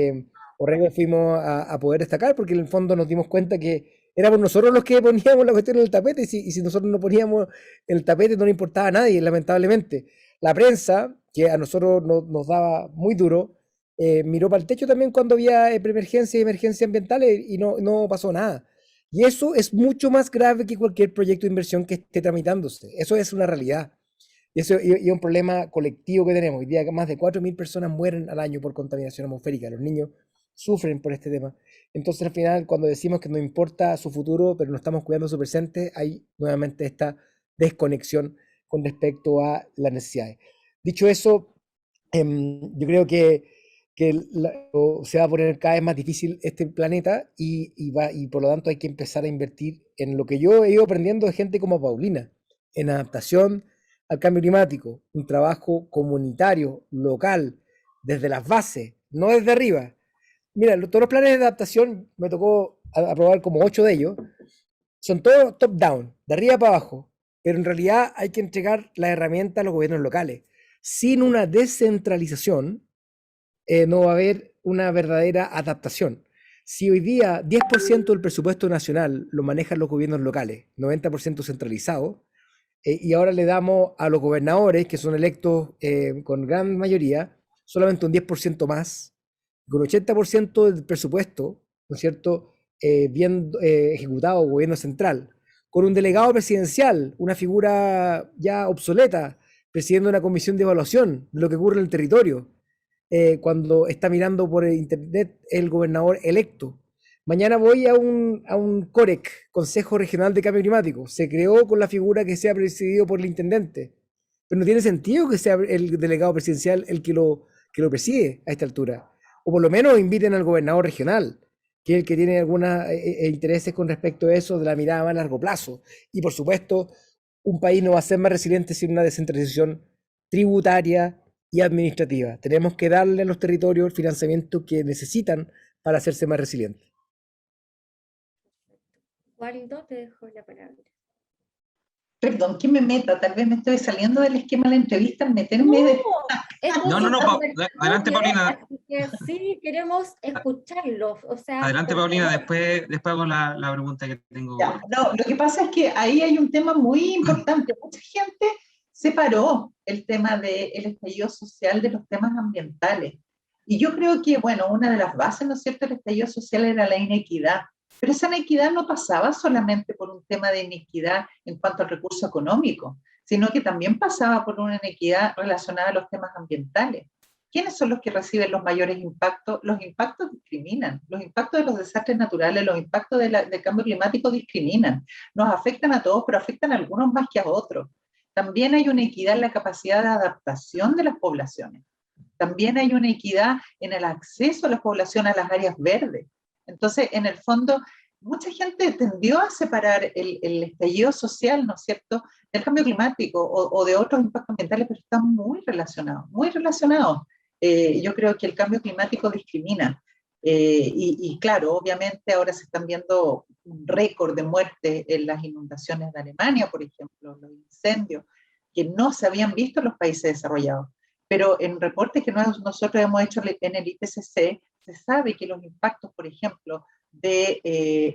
Orrego fuimos a poder destacar, porque en el fondo nos dimos cuenta que éramos nosotros los que poníamos la cuestión en el tapete, y si nosotros no poníamos en el tapete no le importaba a nadie, lamentablemente. La prensa, que a nosotros nos daba muy duro, miró para el techo también cuando había preemergencia y emergencias ambientales y no pasó nada. Y eso es mucho más grave que cualquier proyecto de inversión que esté tramitándose. Eso es una realidad. Y eso y es un problema colectivo que tenemos. Hoy día más de 4.000 personas mueren al año por contaminación atmosférica. Los niños sufren por este tema. Entonces, al final, cuando decimos que no importa su futuro, pero no estamos cuidando su presente, hay nuevamente esta desconexión con respecto a las necesidades. Dicho eso, yo creo que se va a poner cada vez más difícil este planeta y por lo tanto hay que empezar a invertir en lo que yo he ido aprendiendo de gente como Paulina, en adaptación al cambio climático, un trabajo comunitario, local, desde las bases, no desde arriba. Mira, todos los planes de adaptación, me tocó aprobar como 8 de ellos, son todos top-down, de arriba para abajo, pero en realidad hay que entregar las herramientas a los gobiernos locales. Sin una descentralización, no va a haber una verdadera adaptación. Si hoy día 10% del presupuesto nacional lo manejan los gobiernos locales, 90% centralizado, y ahora le damos a los gobernadores, que son electos con gran mayoría, solamente un 10% más, con 80% del presupuesto, ¿no es cierto?, bien ejecutado por el gobierno central, con un delegado presidencial, una figura ya obsoleta, presidiendo una comisión de evaluación de lo que ocurre en el territorio, cuando está mirando por internet el gobernador electo. Mañana voy a un COREC, Consejo Regional de Cambio Climático. Se creó con la figura que sea presidido por el intendente. Pero no tiene sentido que sea el delegado presidencial el que lo preside a esta altura. O por lo menos inviten al gobernador regional, que es el que tiene algunos intereses con respecto a eso de la mirada a más largo plazo. Y por supuesto, un país no va a ser más resiliente sin una descentralización tributaria y administrativa. Tenemos que darle a los territorios el financiamiento que necesitan para hacerse más resilientes. Waldo, te dejo la palabra. Perdón, que me meta, tal vez me estoy saliendo del esquema de la entrevista al meterme de... Adelante, Paulina. Sí, queremos escucharlos. O sea, adelante, Paulina, después hago la pregunta que tengo. Ya, no, lo que pasa es que ahí hay un tema muy importante. Mucha gente separó el tema del estallido social de los temas ambientales. Y yo creo que, bueno, una de las bases, ¿no es cierto?, del estallido social era la inequidad. Pero esa inequidad no pasaba solamente por un tema de inequidad en cuanto al recurso económico, sino que también pasaba por una inequidad relacionada a los temas ambientales. ¿Quiénes son los que reciben los mayores impactos? Los impactos discriminan. Los impactos de los desastres naturales, los impactos del cambio climático discriminan. Nos afectan a todos, pero afectan a algunos más que a otros. También hay una equidad en la capacidad de adaptación de las poblaciones. También hay una equidad en el acceso de la población a las áreas verdes. Entonces, en el fondo, mucha gente tendió a separar el estallido social, ¿no es cierto?, del cambio climático o de otros impactos ambientales, pero están muy relacionados, muy relacionados. Yo creo que el cambio climático discrimina. Y claro, obviamente ahora se están viendo un récord de muertes en las inundaciones de Alemania, por ejemplo, los incendios, que no se habían visto en los países desarrollados. Pero en reportes que nosotros hemos hecho en el IPCC, se sabe que los impactos, por ejemplo, de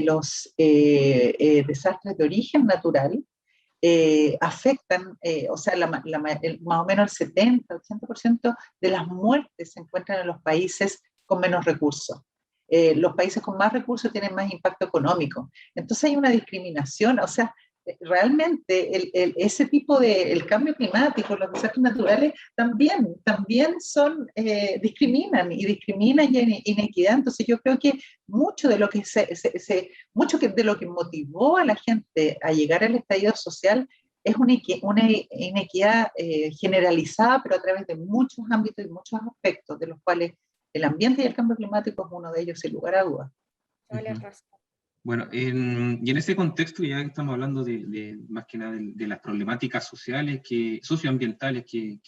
los desastres de origen natural afectan, o sea, más o menos el 70-80% de las muertes se encuentran en los países con menos recursos. Los países con más recursos tienen más impacto económico. Entonces hay una discriminación, o sea, realmente ese tipo de, el cambio climático, los desastres naturales, también discriminan y inequidad. Entonces yo creo que mucho de lo que de lo que motivó a la gente a llegar al estallido social es una inequidad generalizada, pero a través de muchos ámbitos y muchos aspectos, de los cuales el ambiente y el cambio climático es uno de ellos, sin lugar a dudas. Bueno, y en ese contexto, ya que estamos hablando más que nada de las problemáticas sociales, socioambientales que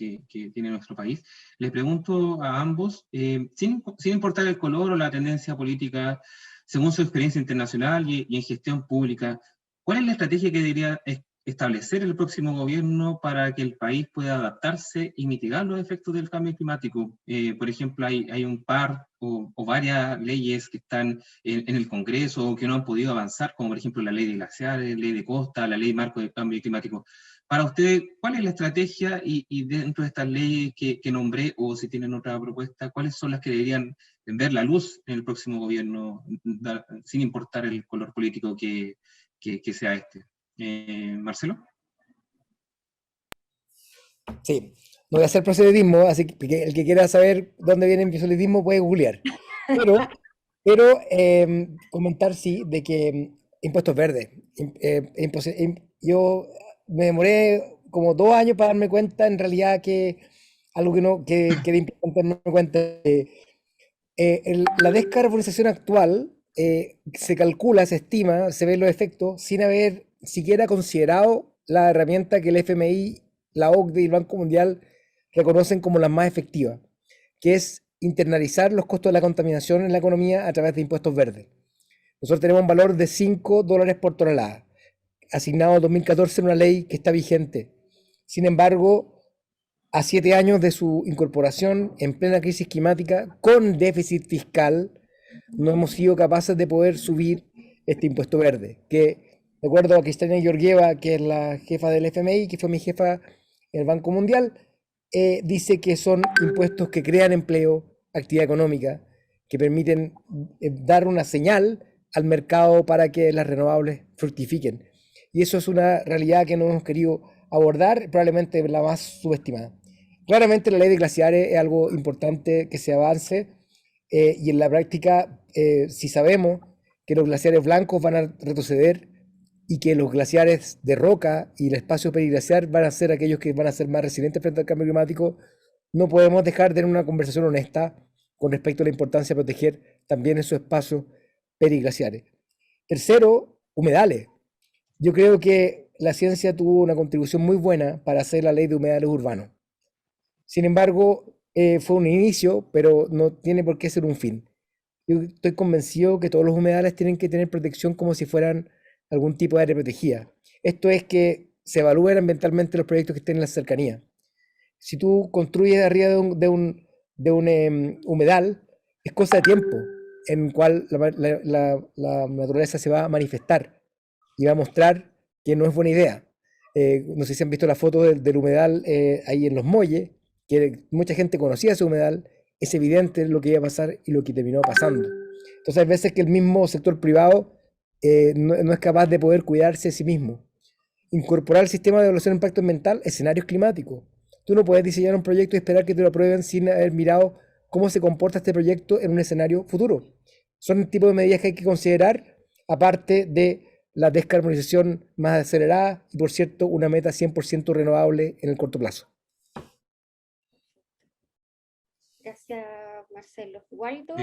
tiene nuestro país, les pregunto a ambos, sin importar el color o la tendencia política, según su experiencia internacional y en gestión pública, ¿cuál es la estrategia que debería establecer el próximo gobierno para que el país pueda adaptarse y mitigar los efectos del cambio climático? Por ejemplo, hay un par o varias leyes que están en el Congreso o que no han podido avanzar, como por ejemplo la ley de glaciares, la ley de costa, la ley marco del cambio climático. Para usted, ¿cuál es la estrategia y dentro de estas leyes que nombré, o si tienen otra propuesta, cuáles son las que deberían ver la luz en el próximo gobierno, sin importar el color político que sea este? Marcelo. Sí, no voy a hacer proselitismo, así que el que quiera saber dónde viene el proselitismo puede googlear. Pero comentar, sí, de que impuestos verdes. Yo me demoré como 2 años para darme cuenta, en realidad, que algo que era importante darme cuenta. La descarbonización actual se calcula, se estima, se ven los efectos sin haber siquiera considerado la herramienta que el FMI, la OCDE y el Banco Mundial reconocen como la más efectiva, que es internalizar los costos de la contaminación en la economía a través de impuestos verdes. Nosotros tenemos un valor de $5 por tonelada, asignado en 2014 en una ley que está vigente. Sin embargo, a 7 años de su incorporación en plena crisis climática, con déficit fiscal, no hemos sido capaces de poder subir este impuesto verde, que, de acuerdo a Kristalina Georgieva, que es la jefa del FMI, que fue mi jefa en el Banco Mundial, dice que son impuestos que crean empleo, actividad económica, que permiten dar una señal al mercado para que las renovables fructifiquen. Y eso es una realidad que no hemos querido abordar, probablemente la más subestimada. Claramente la ley de glaciares es algo importante que se avance, y en la práctica, si sabemos que los glaciares blancos van a retroceder y que los glaciares de roca y el espacio periglaciar van a ser aquellos que van a ser más resilientes frente al cambio climático, no podemos dejar de tener una conversación honesta con respecto a la importancia de proteger también esos espacios periglaciares. Tercero, humedales. Yo creo que la ciencia tuvo una contribución muy buena para hacer la ley de humedales urbanos. Sin embargo, fue un inicio, pero no tiene por qué ser un fin. Yo estoy convencido que todos los humedales tienen que tener protección como si fueran algún tipo de área protegida. Esto es que se evalúen ambientalmente los proyectos que estén en la cercanía. Si tú construyes arriba de un humedal, es cosa de tiempo en el cual la naturaleza se va a manifestar y va a mostrar que no es buena idea. No sé si han visto la foto del humedal ahí en Los Molles, que mucha gente conocía ese humedal. Es evidente lo que iba a pasar y lo que terminó pasando. Entonces hay veces que el mismo sector privado no es capaz de poder cuidarse de sí mismo. Incorporar al sistema de evaluación de impacto ambiental escenarios climáticos. Tú no puedes diseñar un proyecto y esperar que te lo aprueben sin haber mirado cómo se comporta este proyecto en un escenario futuro. Son el tipo de medidas que hay que considerar, aparte de la descarbonización más acelerada y, por cierto, una meta 100% renovable en el corto plazo. Gracias, Marcelo. ¿Waldo?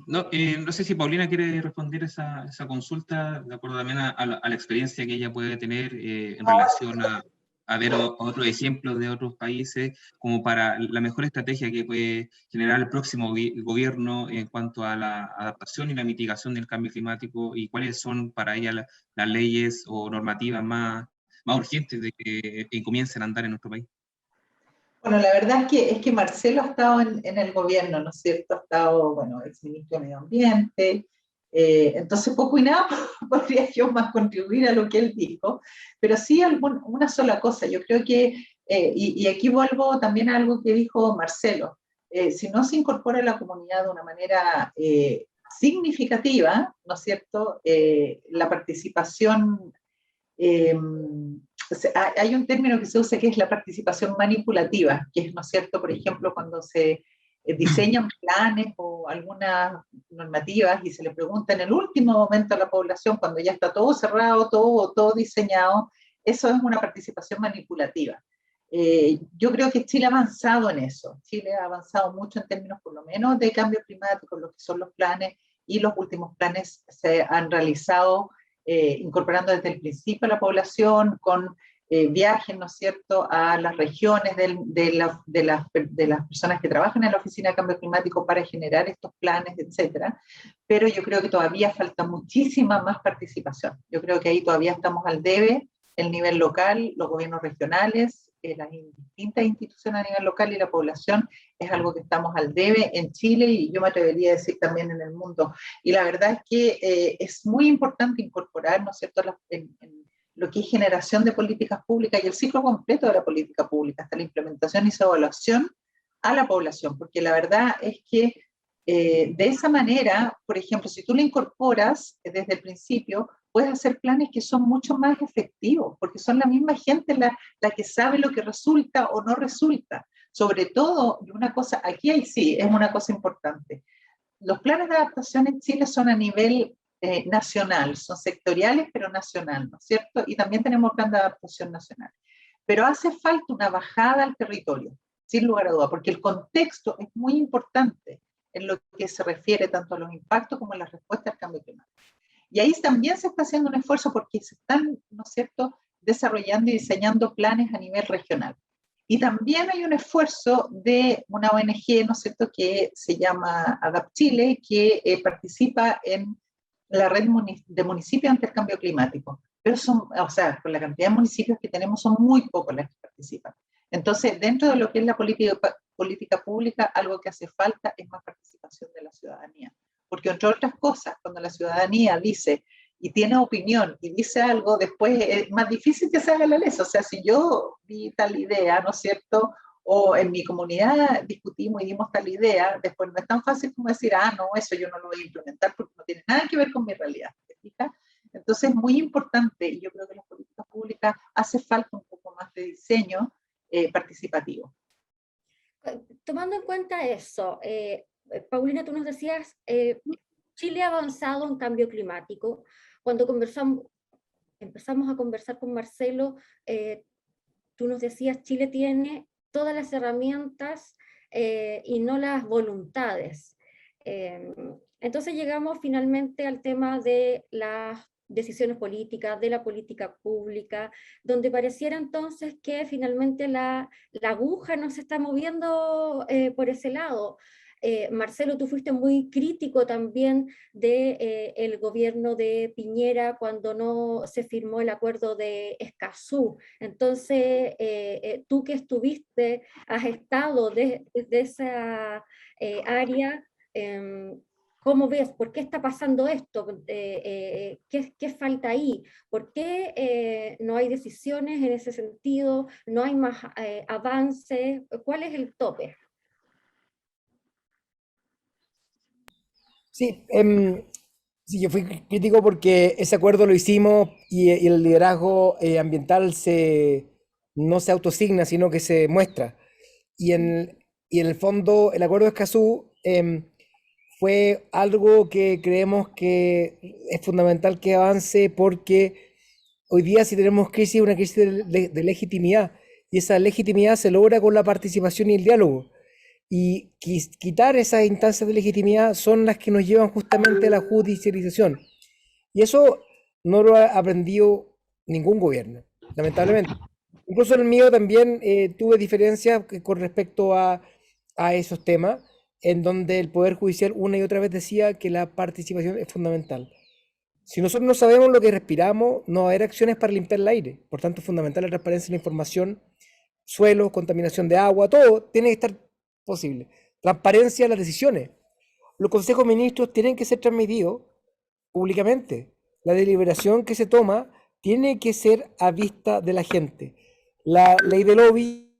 No sé si Paulina quiere responder esa consulta, de acuerdo también a la experiencia que ella puede tener en relación a ver otros ejemplos de otros países, como para la mejor estrategia que puede generar el próximo gobierno en cuanto a la adaptación y la mitigación del cambio climático, y cuáles son para ella las leyes o normativas más urgentes de que comiencen a andar en nuestro país. Bueno, la verdad es que Marcelo ha estado en el gobierno, ¿no es cierto? Ha estado, bueno, exministro de Medio Ambiente, Entonces, poco y nada podría yo más contribuir a lo que él dijo, pero sí una sola cosa. Yo creo que, y aquí vuelvo también a algo que dijo Marcelo, si no se incorpora a la comunidad de una manera significativa, ¿no es cierto? La participación, hay un término que se usa que es la participación manipulativa, que es, ¿no es cierto?, por ejemplo, cuando se diseñan planes o algunas normativas y se le pregunta en el último momento a la población, cuando ya está todo cerrado, todo diseñado, eso es una participación manipulativa. Yo creo que Chile ha avanzado en eso. Chile ha avanzado mucho en términos, por lo menos, de cambio climático, lo que son los planes, y los últimos planes se han realizado incorporando desde el principio a la población con viajes, ¿no es cierto?, a las regiones de las personas que trabajan en la Oficina de Cambio Climático para generar estos planes, etcétera. Pero yo creo que todavía falta muchísima más participación. Yo creo que ahí todavía estamos al debe, el nivel local, los gobiernos regionales, las distintas instituciones a nivel local y la población, es algo que estamos al debe en Chile y yo me atrevería a decir también en el mundo. Y la verdad es que es muy importante incorporar, ¿no es cierto?, en lo que es generación de políticas públicas y el ciclo completo de la política pública, hasta la implementación y su evaluación a la población, porque la verdad es que de esa manera, por ejemplo, si tú lo incorporas desde el principio, puedes hacer planes que son mucho más efectivos, porque son la misma gente la que sabe lo que resulta o no resulta. Sobre todo, una cosa, aquí hay sí, es una cosa importante. Los planes de adaptación en Chile son a nivel nacional, son sectoriales, pero nacional, ¿no es cierto? Y también tenemos plan de adaptación nacional. Pero hace falta una bajada al territorio, sin lugar a duda, porque el contexto es muy importante en lo que se refiere tanto a los impactos como a la respuesta al cambio climático. Y ahí también se está haciendo un esfuerzo porque se están, ¿no es cierto?, desarrollando y diseñando planes a nivel regional. Y también hay un esfuerzo de una ONG, ¿no es cierto?, que se llama ADAPT Chile, que participa en la red de municipios ante el cambio climático. Pero son, o sea, con la cantidad de municipios que tenemos, son muy pocos los que participan. Entonces, dentro de lo que es la política pública, algo que hace falta es más participación de la ciudadanía. Porque, entre otras cosas, cuando la ciudadanía dice y tiene opinión y dice algo, después es más difícil que se haga la ley. O sea, si yo vi tal idea, ¿no es cierto?, o en mi comunidad discutimos y dimos tal idea, después no es tan fácil como decir, no, eso yo no lo voy a implementar porque no tiene nada que ver con mi realidad. ¿Te fijas? Entonces es muy importante, y yo creo que las políticas públicas hace falta un poco más de diseño participativo. Tomando en cuenta eso, Paulina, tú nos decías, Chile ha avanzado en cambio climático. Cuando empezamos a conversar con Marcelo, tú nos decías, Chile tiene todas las herramientas y no las voluntades. Entonces llegamos finalmente al tema de las decisiones políticas, de la política pública, donde pareciera entonces que finalmente la aguja no se está moviendo por ese lado. Marcelo, tú fuiste muy crítico también del gobierno de Piñera cuando no se firmó el acuerdo de Escazú. Entonces, tú que estuviste, has estado desde esa área, ¿cómo ves? ¿Por qué está pasando esto? ¿Qué falta ahí? ¿Por qué no hay decisiones en ese sentido? ¿No hay más avances? ¿Cuál es el tope? Sí, sí, yo fui crítico porque ese acuerdo lo hicimos y el liderazgo ambiental no se autosigna, sino que se muestra. Y en el fondo, el acuerdo de Escazú fue algo que creemos que es fundamental que avance porque hoy día si tenemos crisis, una crisis de legitimidad, y esa legitimidad se logra con la participación y el diálogo. Y quitar esas instancias de legitimidad son las que nos llevan justamente a la judicialización. Y eso no lo ha aprendido ningún gobierno, lamentablemente. Incluso el mío también tuve diferencias con respecto a esos temas, en donde el Poder Judicial una y otra vez decía que la participación es fundamental. Si nosotros no sabemos lo que respiramos, no va a haber acciones para limpiar el aire. Por tanto, es fundamental la transparencia en la información, suelos, contaminación de agua, todo tiene que estar posible. Transparencia en las decisiones. Los consejos de ministros tienen que ser transmitidos públicamente. La deliberación que se toma tiene que ser a vista de la gente. La ley de lobby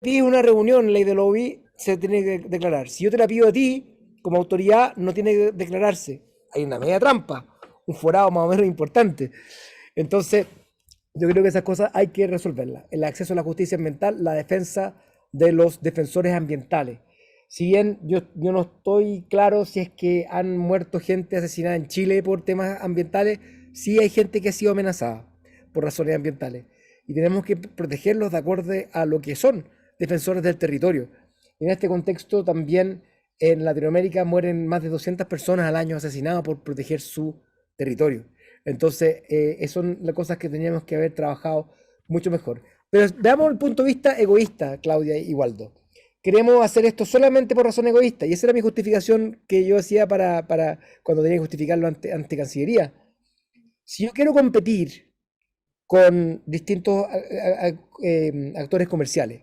es una reunión, ley de lobby se tiene que declarar. Si yo te la pido a ti, como autoridad, no tiene que declararse. Hay una media trampa, un forado más o menos importante. Entonces, yo creo que esas cosas hay que resolverlas. El acceso a la justicia ambiental, la defensa de los defensores ambientales. Si bien yo no estoy claro si es que han muerto gente asesinada en Chile por temas ambientales, sí hay gente que ha sido amenazada por razones ambientales. Y tenemos que protegerlos de acuerdo a lo que son defensores del territorio. Y en este contexto también en Latinoamérica mueren más de 200 personas al año asesinadas por proteger su territorio. Entonces, son las cosas que teníamos que haber trabajado mucho mejor. Pero veamos el punto de vista egoísta, Claudia y Waldo. Queremos hacer esto solamente por razón egoísta. Y esa era mi justificación que yo hacía para cuando tenía que justificarlo ante Cancillería. Si yo quiero competir con distintos actores comerciales,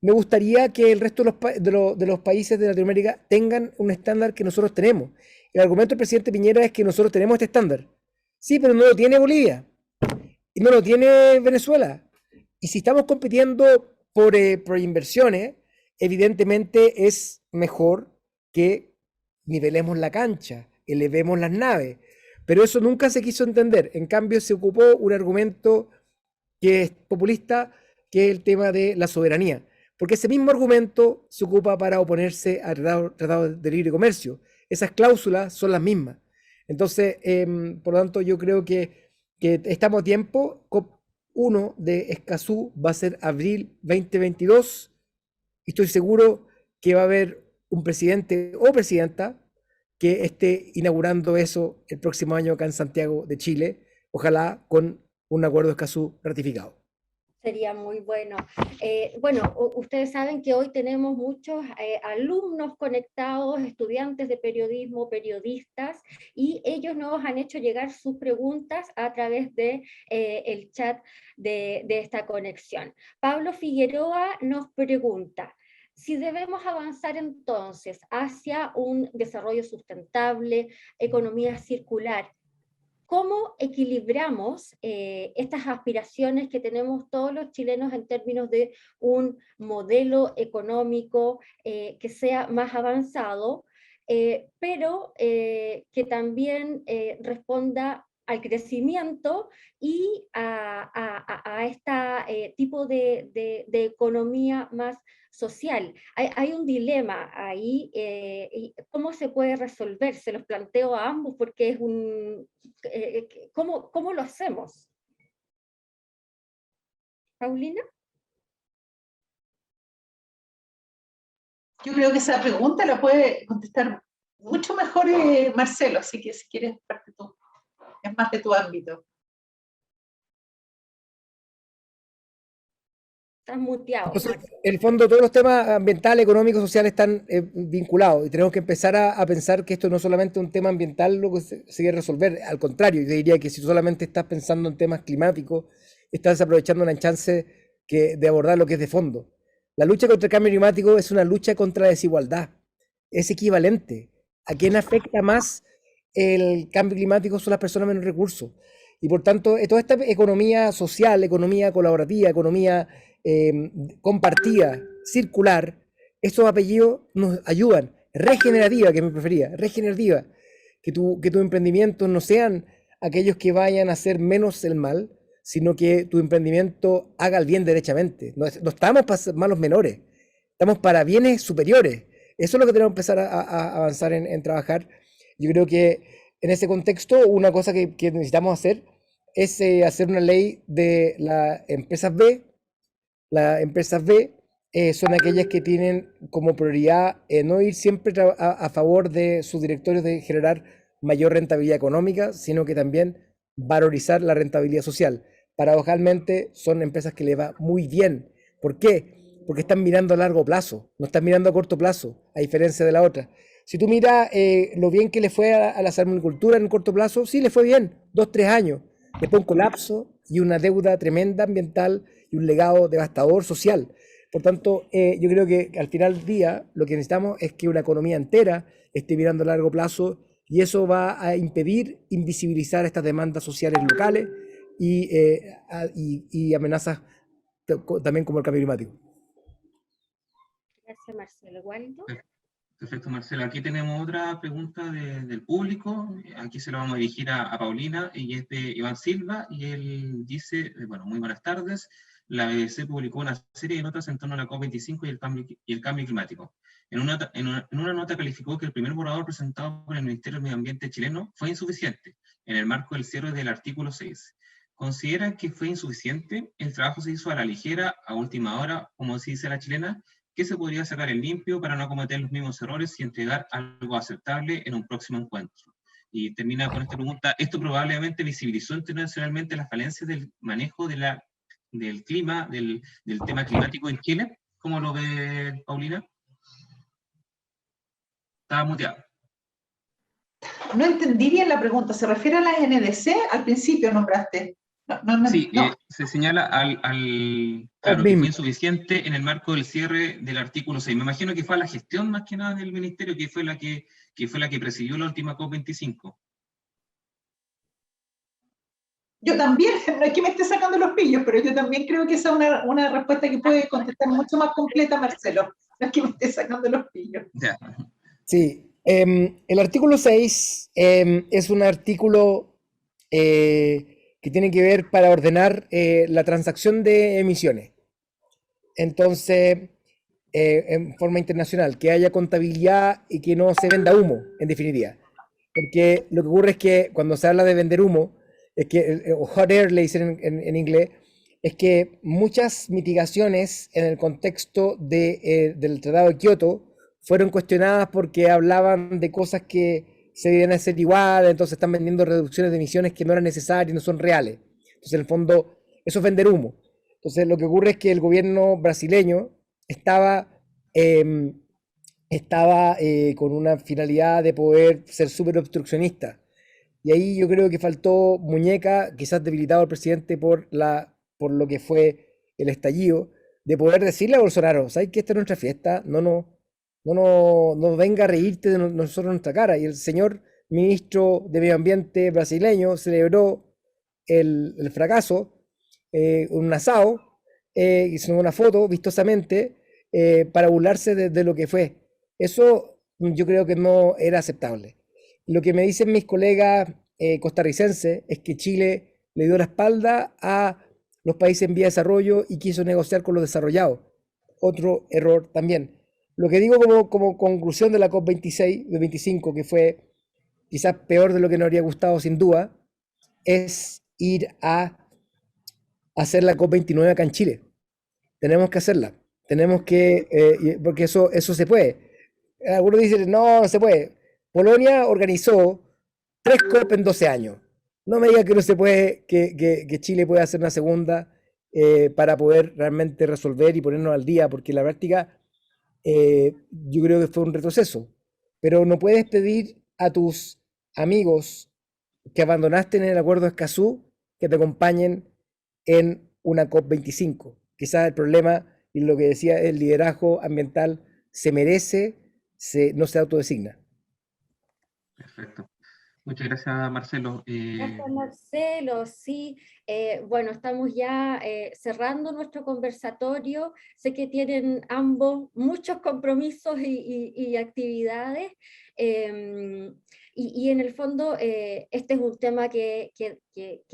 me gustaría que el resto de los países de Latinoamérica tengan un estándar que nosotros tenemos. El argumento del presidente Piñera es que nosotros tenemos este estándar. Sí, pero no lo tiene Bolivia y no lo tiene Venezuela. Y si estamos compitiendo por inversiones, evidentemente es mejor que nivelemos la cancha, elevemos las naves. Pero eso nunca se quiso entender. En cambio, se ocupó un argumento que es populista, que es el tema de la soberanía. Porque ese mismo argumento se ocupa para oponerse al tratado de libre comercio. Esas cláusulas son las mismas. Entonces, por lo tanto, yo creo que estamos a tiempo. COP1 de Escazú va a ser abril 2022. Y estoy seguro que va a haber un presidente o presidenta que esté inaugurando eso el próximo año acá en Santiago de Chile, ojalá con un acuerdo de Escazú ratificado. Sería muy bueno. Bueno, ustedes saben que hoy tenemos muchos alumnos conectados, estudiantes de periodismo, periodistas, y ellos nos han hecho llegar sus preguntas a través de el chat de esta conexión. Pablo Figueroa nos pregunta: si debemos avanzar entonces hacia un desarrollo sustentable, economía circular, ¿cómo equilibramos estas aspiraciones que tenemos todos los chilenos en términos de un modelo económico que sea más avanzado, pero que también responda al crecimiento y a este tipo de economía más social? Hay un dilema ahí, y ¿cómo se puede resolver? Se los planteo a ambos porque es ¿cómo lo hacemos? ¿Paulina? Yo creo que esa pregunta la puede contestar mucho mejor Marcelo, así que si quieres parte tú, es más de tu ámbito. Estás muteado. Entonces, en el fondo, todos los temas ambientales, económicos, sociales están vinculados y tenemos que empezar a pensar que esto no es solamente un tema ambiental lo que se quiere resolver. Al contrario, yo diría que si tú solamente estás pensando en temas climáticos, estás desaprovechando una chance de abordar lo que es de fondo. La lucha contra el cambio climático es una lucha contra la desigualdad. Es equivalente. ¿A quién afecta más el cambio climático? Son las personas menos recursos. Y por tanto, toda esta economía social, economía colaborativa, economía compartida, circular, estos apellidos nos ayudan. Regenerativa, que me prefería, regenerativa. Que tus emprendimientos no sean aquellos que vayan a hacer menos el mal, sino que tu emprendimiento haga el bien derechamente. No estamos para malos menores, estamos para bienes superiores. Eso es lo que tenemos que empezar a avanzar en trabajar. Yo creo que en ese contexto una cosa que necesitamos hacer es hacer una ley de las empresas B. Las empresas B son aquellas que tienen como prioridad no ir siempre a favor de sus directorios de generar mayor rentabilidad económica, sino que también valorizar la rentabilidad social. Paradojalmente son empresas que le va muy bien. ¿Por qué? Porque están mirando a largo plazo, no están mirando a corto plazo, a diferencia de la otra. Si tú miras lo bien que le fue a la salmonicultura en el corto plazo, sí le fue bien, 2-3 años. Después un colapso y una deuda tremenda ambiental y un legado devastador social. Por tanto, yo creo que al final del día lo que necesitamos es que una economía entera esté mirando a largo plazo, y eso va a impedir invisibilizar estas demandas sociales locales y amenazas también como el cambio climático. Gracias, Marcelo. ¿Waldo? Perfecto, Marcelo. Aquí tenemos otra pregunta del público. Aquí se la vamos a dirigir a Paulina, y es de Iván Silva, y él dice, bueno, muy buenas tardes. La BBC publicó una serie de notas en torno a la COP25 y el cambio climático. En una nota calificó que el primer borrador presentado por el Ministerio del Medio Ambiente chileno fue insuficiente, en el marco del cierre del artículo 6. ¿Consideran que fue insuficiente? ¿El trabajo se hizo a la ligera, a última hora, como se dice la chilena? ¿Qué se podría sacar en limpio para no cometer los mismos errores y entregar algo aceptable en un próximo encuentro? Y termina con esta pregunta. ¿Esto probablemente visibilizó internacionalmente las falencias del manejo del clima, del tema climático en Chile? ¿Cómo lo ve Paulina? Estaba muteado. No entendí bien la pregunta. ¿Se refiere a la NDC? Al principio nombraste. Sí, no. se señala claro, que fue insuficiente en el marco del cierre del artículo 6. Me imagino que fue a la gestión más que nada del ministerio, que fue la que presidió la última COP25. Yo también, no es que me esté sacando los pillos, pero yo también creo que esa es una respuesta que puede contestar mucho más completa, Marcelo. No es que me esté sacando los pillos. Ya. Sí, el artículo 6 es un artículo que tiene que ver para ordenar la transacción de emisiones. Entonces, en forma internacional, que haya contabilidad y que no se venda humo, en definitiva. Porque lo que ocurre es que cuando se habla de vender humo, es que, o hot air le dicen en inglés, es que muchas mitigaciones en el contexto del Tratado de Kioto fueron cuestionadas porque hablaban de cosas que se debían hacer igual, entonces están vendiendo reducciones de emisiones que no eran necesarias y no son reales. Entonces, en el fondo, eso es vender humo. Entonces, lo que ocurre es que el gobierno brasileño estaba con una finalidad de poder ser súper obstruccionista. Y ahí yo creo que faltó muñeca, quizás debilitado al presidente por lo que fue el estallido, de poder decirle a Bolsonaro, ¿sabes que esta es nuestra fiesta? No venga a reírte de nosotros en nuestra cara. Y el señor ministro de Medio Ambiente brasileño celebró el fracaso, un asado, hizo una foto vistosamente para burlarse de lo que fue. Eso yo creo que no era aceptable. Lo que me dicen mis colegas costarricenses es que Chile le dio la espalda a los países en vía de desarrollo y quiso negociar con los desarrollados. Otro error también. Lo que digo como conclusión de la COP26, de 25, que fue quizás peor de lo que nos habría gustado sin duda, es ir a hacer la COP29 acá en Chile. Tenemos que hacerla. Tenemos que, porque eso se puede. Algunos dicen, no se puede. Polonia organizó 3 COP en 12 años. No me diga que no se puede, que Chile puede hacer una segunda para poder realmente resolver y ponernos al día, porque la práctica yo creo que fue un retroceso. Pero no puedes pedir a tus amigos que abandonaste en el acuerdo de Escazú que te acompañen en una COP25. Quizás el problema, y lo que decía, el liderazgo ambiental se merece, no se autodesigna. Perfecto. Muchas gracias, Marcelo. Gracias, Marcelo. Sí, bueno, estamos ya cerrando nuestro conversatorio. Sé que tienen ambos muchos compromisos y actividades. Y en el fondo, este es un tema que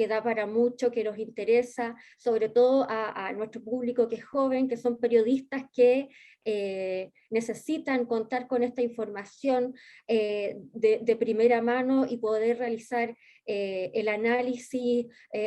da para mucho, que nos interesa, sobre todo a nuestro público que es joven, que son periodistas que necesitan contar con esta información de primera mano y poder realizar el análisis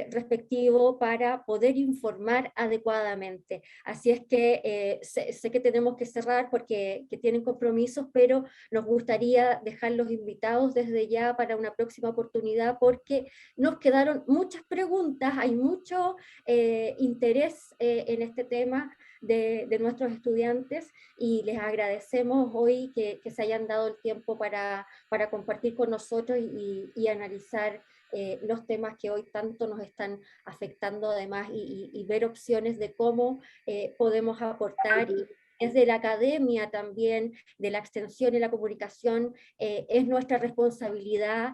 respectivo para poder informar adecuadamente. Así es que sé que tenemos que cerrar porque tienen compromisos, pero nos gustaría dejar los invitados desde ya para una próxima oportunidad porque nos quedaron muchas preguntas, hay mucho interés en este tema de nuestros estudiantes y les agradecemos hoy que se hayan dado el tiempo para compartir con nosotros y analizar los temas que hoy tanto nos están afectando además y ver opciones de cómo podemos aportar desde la academia también, de la extensión y la comunicación, es nuestra responsabilidad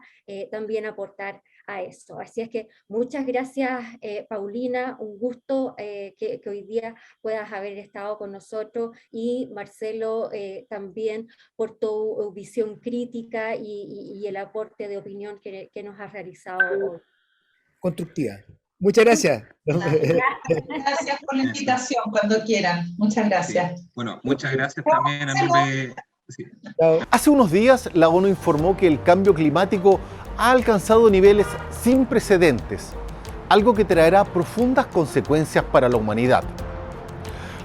también aportar a eso. Así es que muchas gracias, Paulina, un gusto que hoy día puedas haber estado con nosotros, y Marcelo también por tu visión crítica y el aporte de opinión que nos has realizado hoy. Constructiva. Muchas gracias. Gracias por la invitación, cuando quieran. Muchas gracias. Sí. Bueno, muchas gracias también a nombre... Sí. Hace unos días, la ONU informó que el cambio climático ha alcanzado niveles sin precedentes, algo que traerá profundas consecuencias para la humanidad.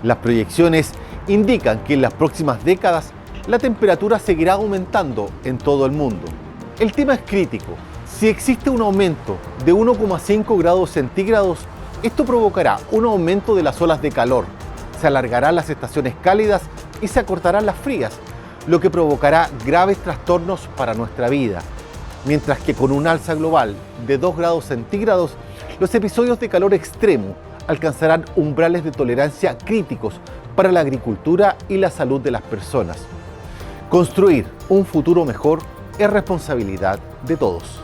Las proyecciones indican que en las próximas décadas la temperatura seguirá aumentando en todo el mundo. El tema es crítico. Si existe un aumento de 1,5 grados centígrados, esto provocará un aumento de las olas de calor, se alargarán las estaciones cálidas y se acortarán las frías, lo que provocará graves trastornos para nuestra vida. Mientras que con un alza global de 2 grados centígrados, los episodios de calor extremo alcanzarán umbrales de tolerancia críticos para la agricultura y la salud de las personas. Construir un futuro mejor es responsabilidad de todos.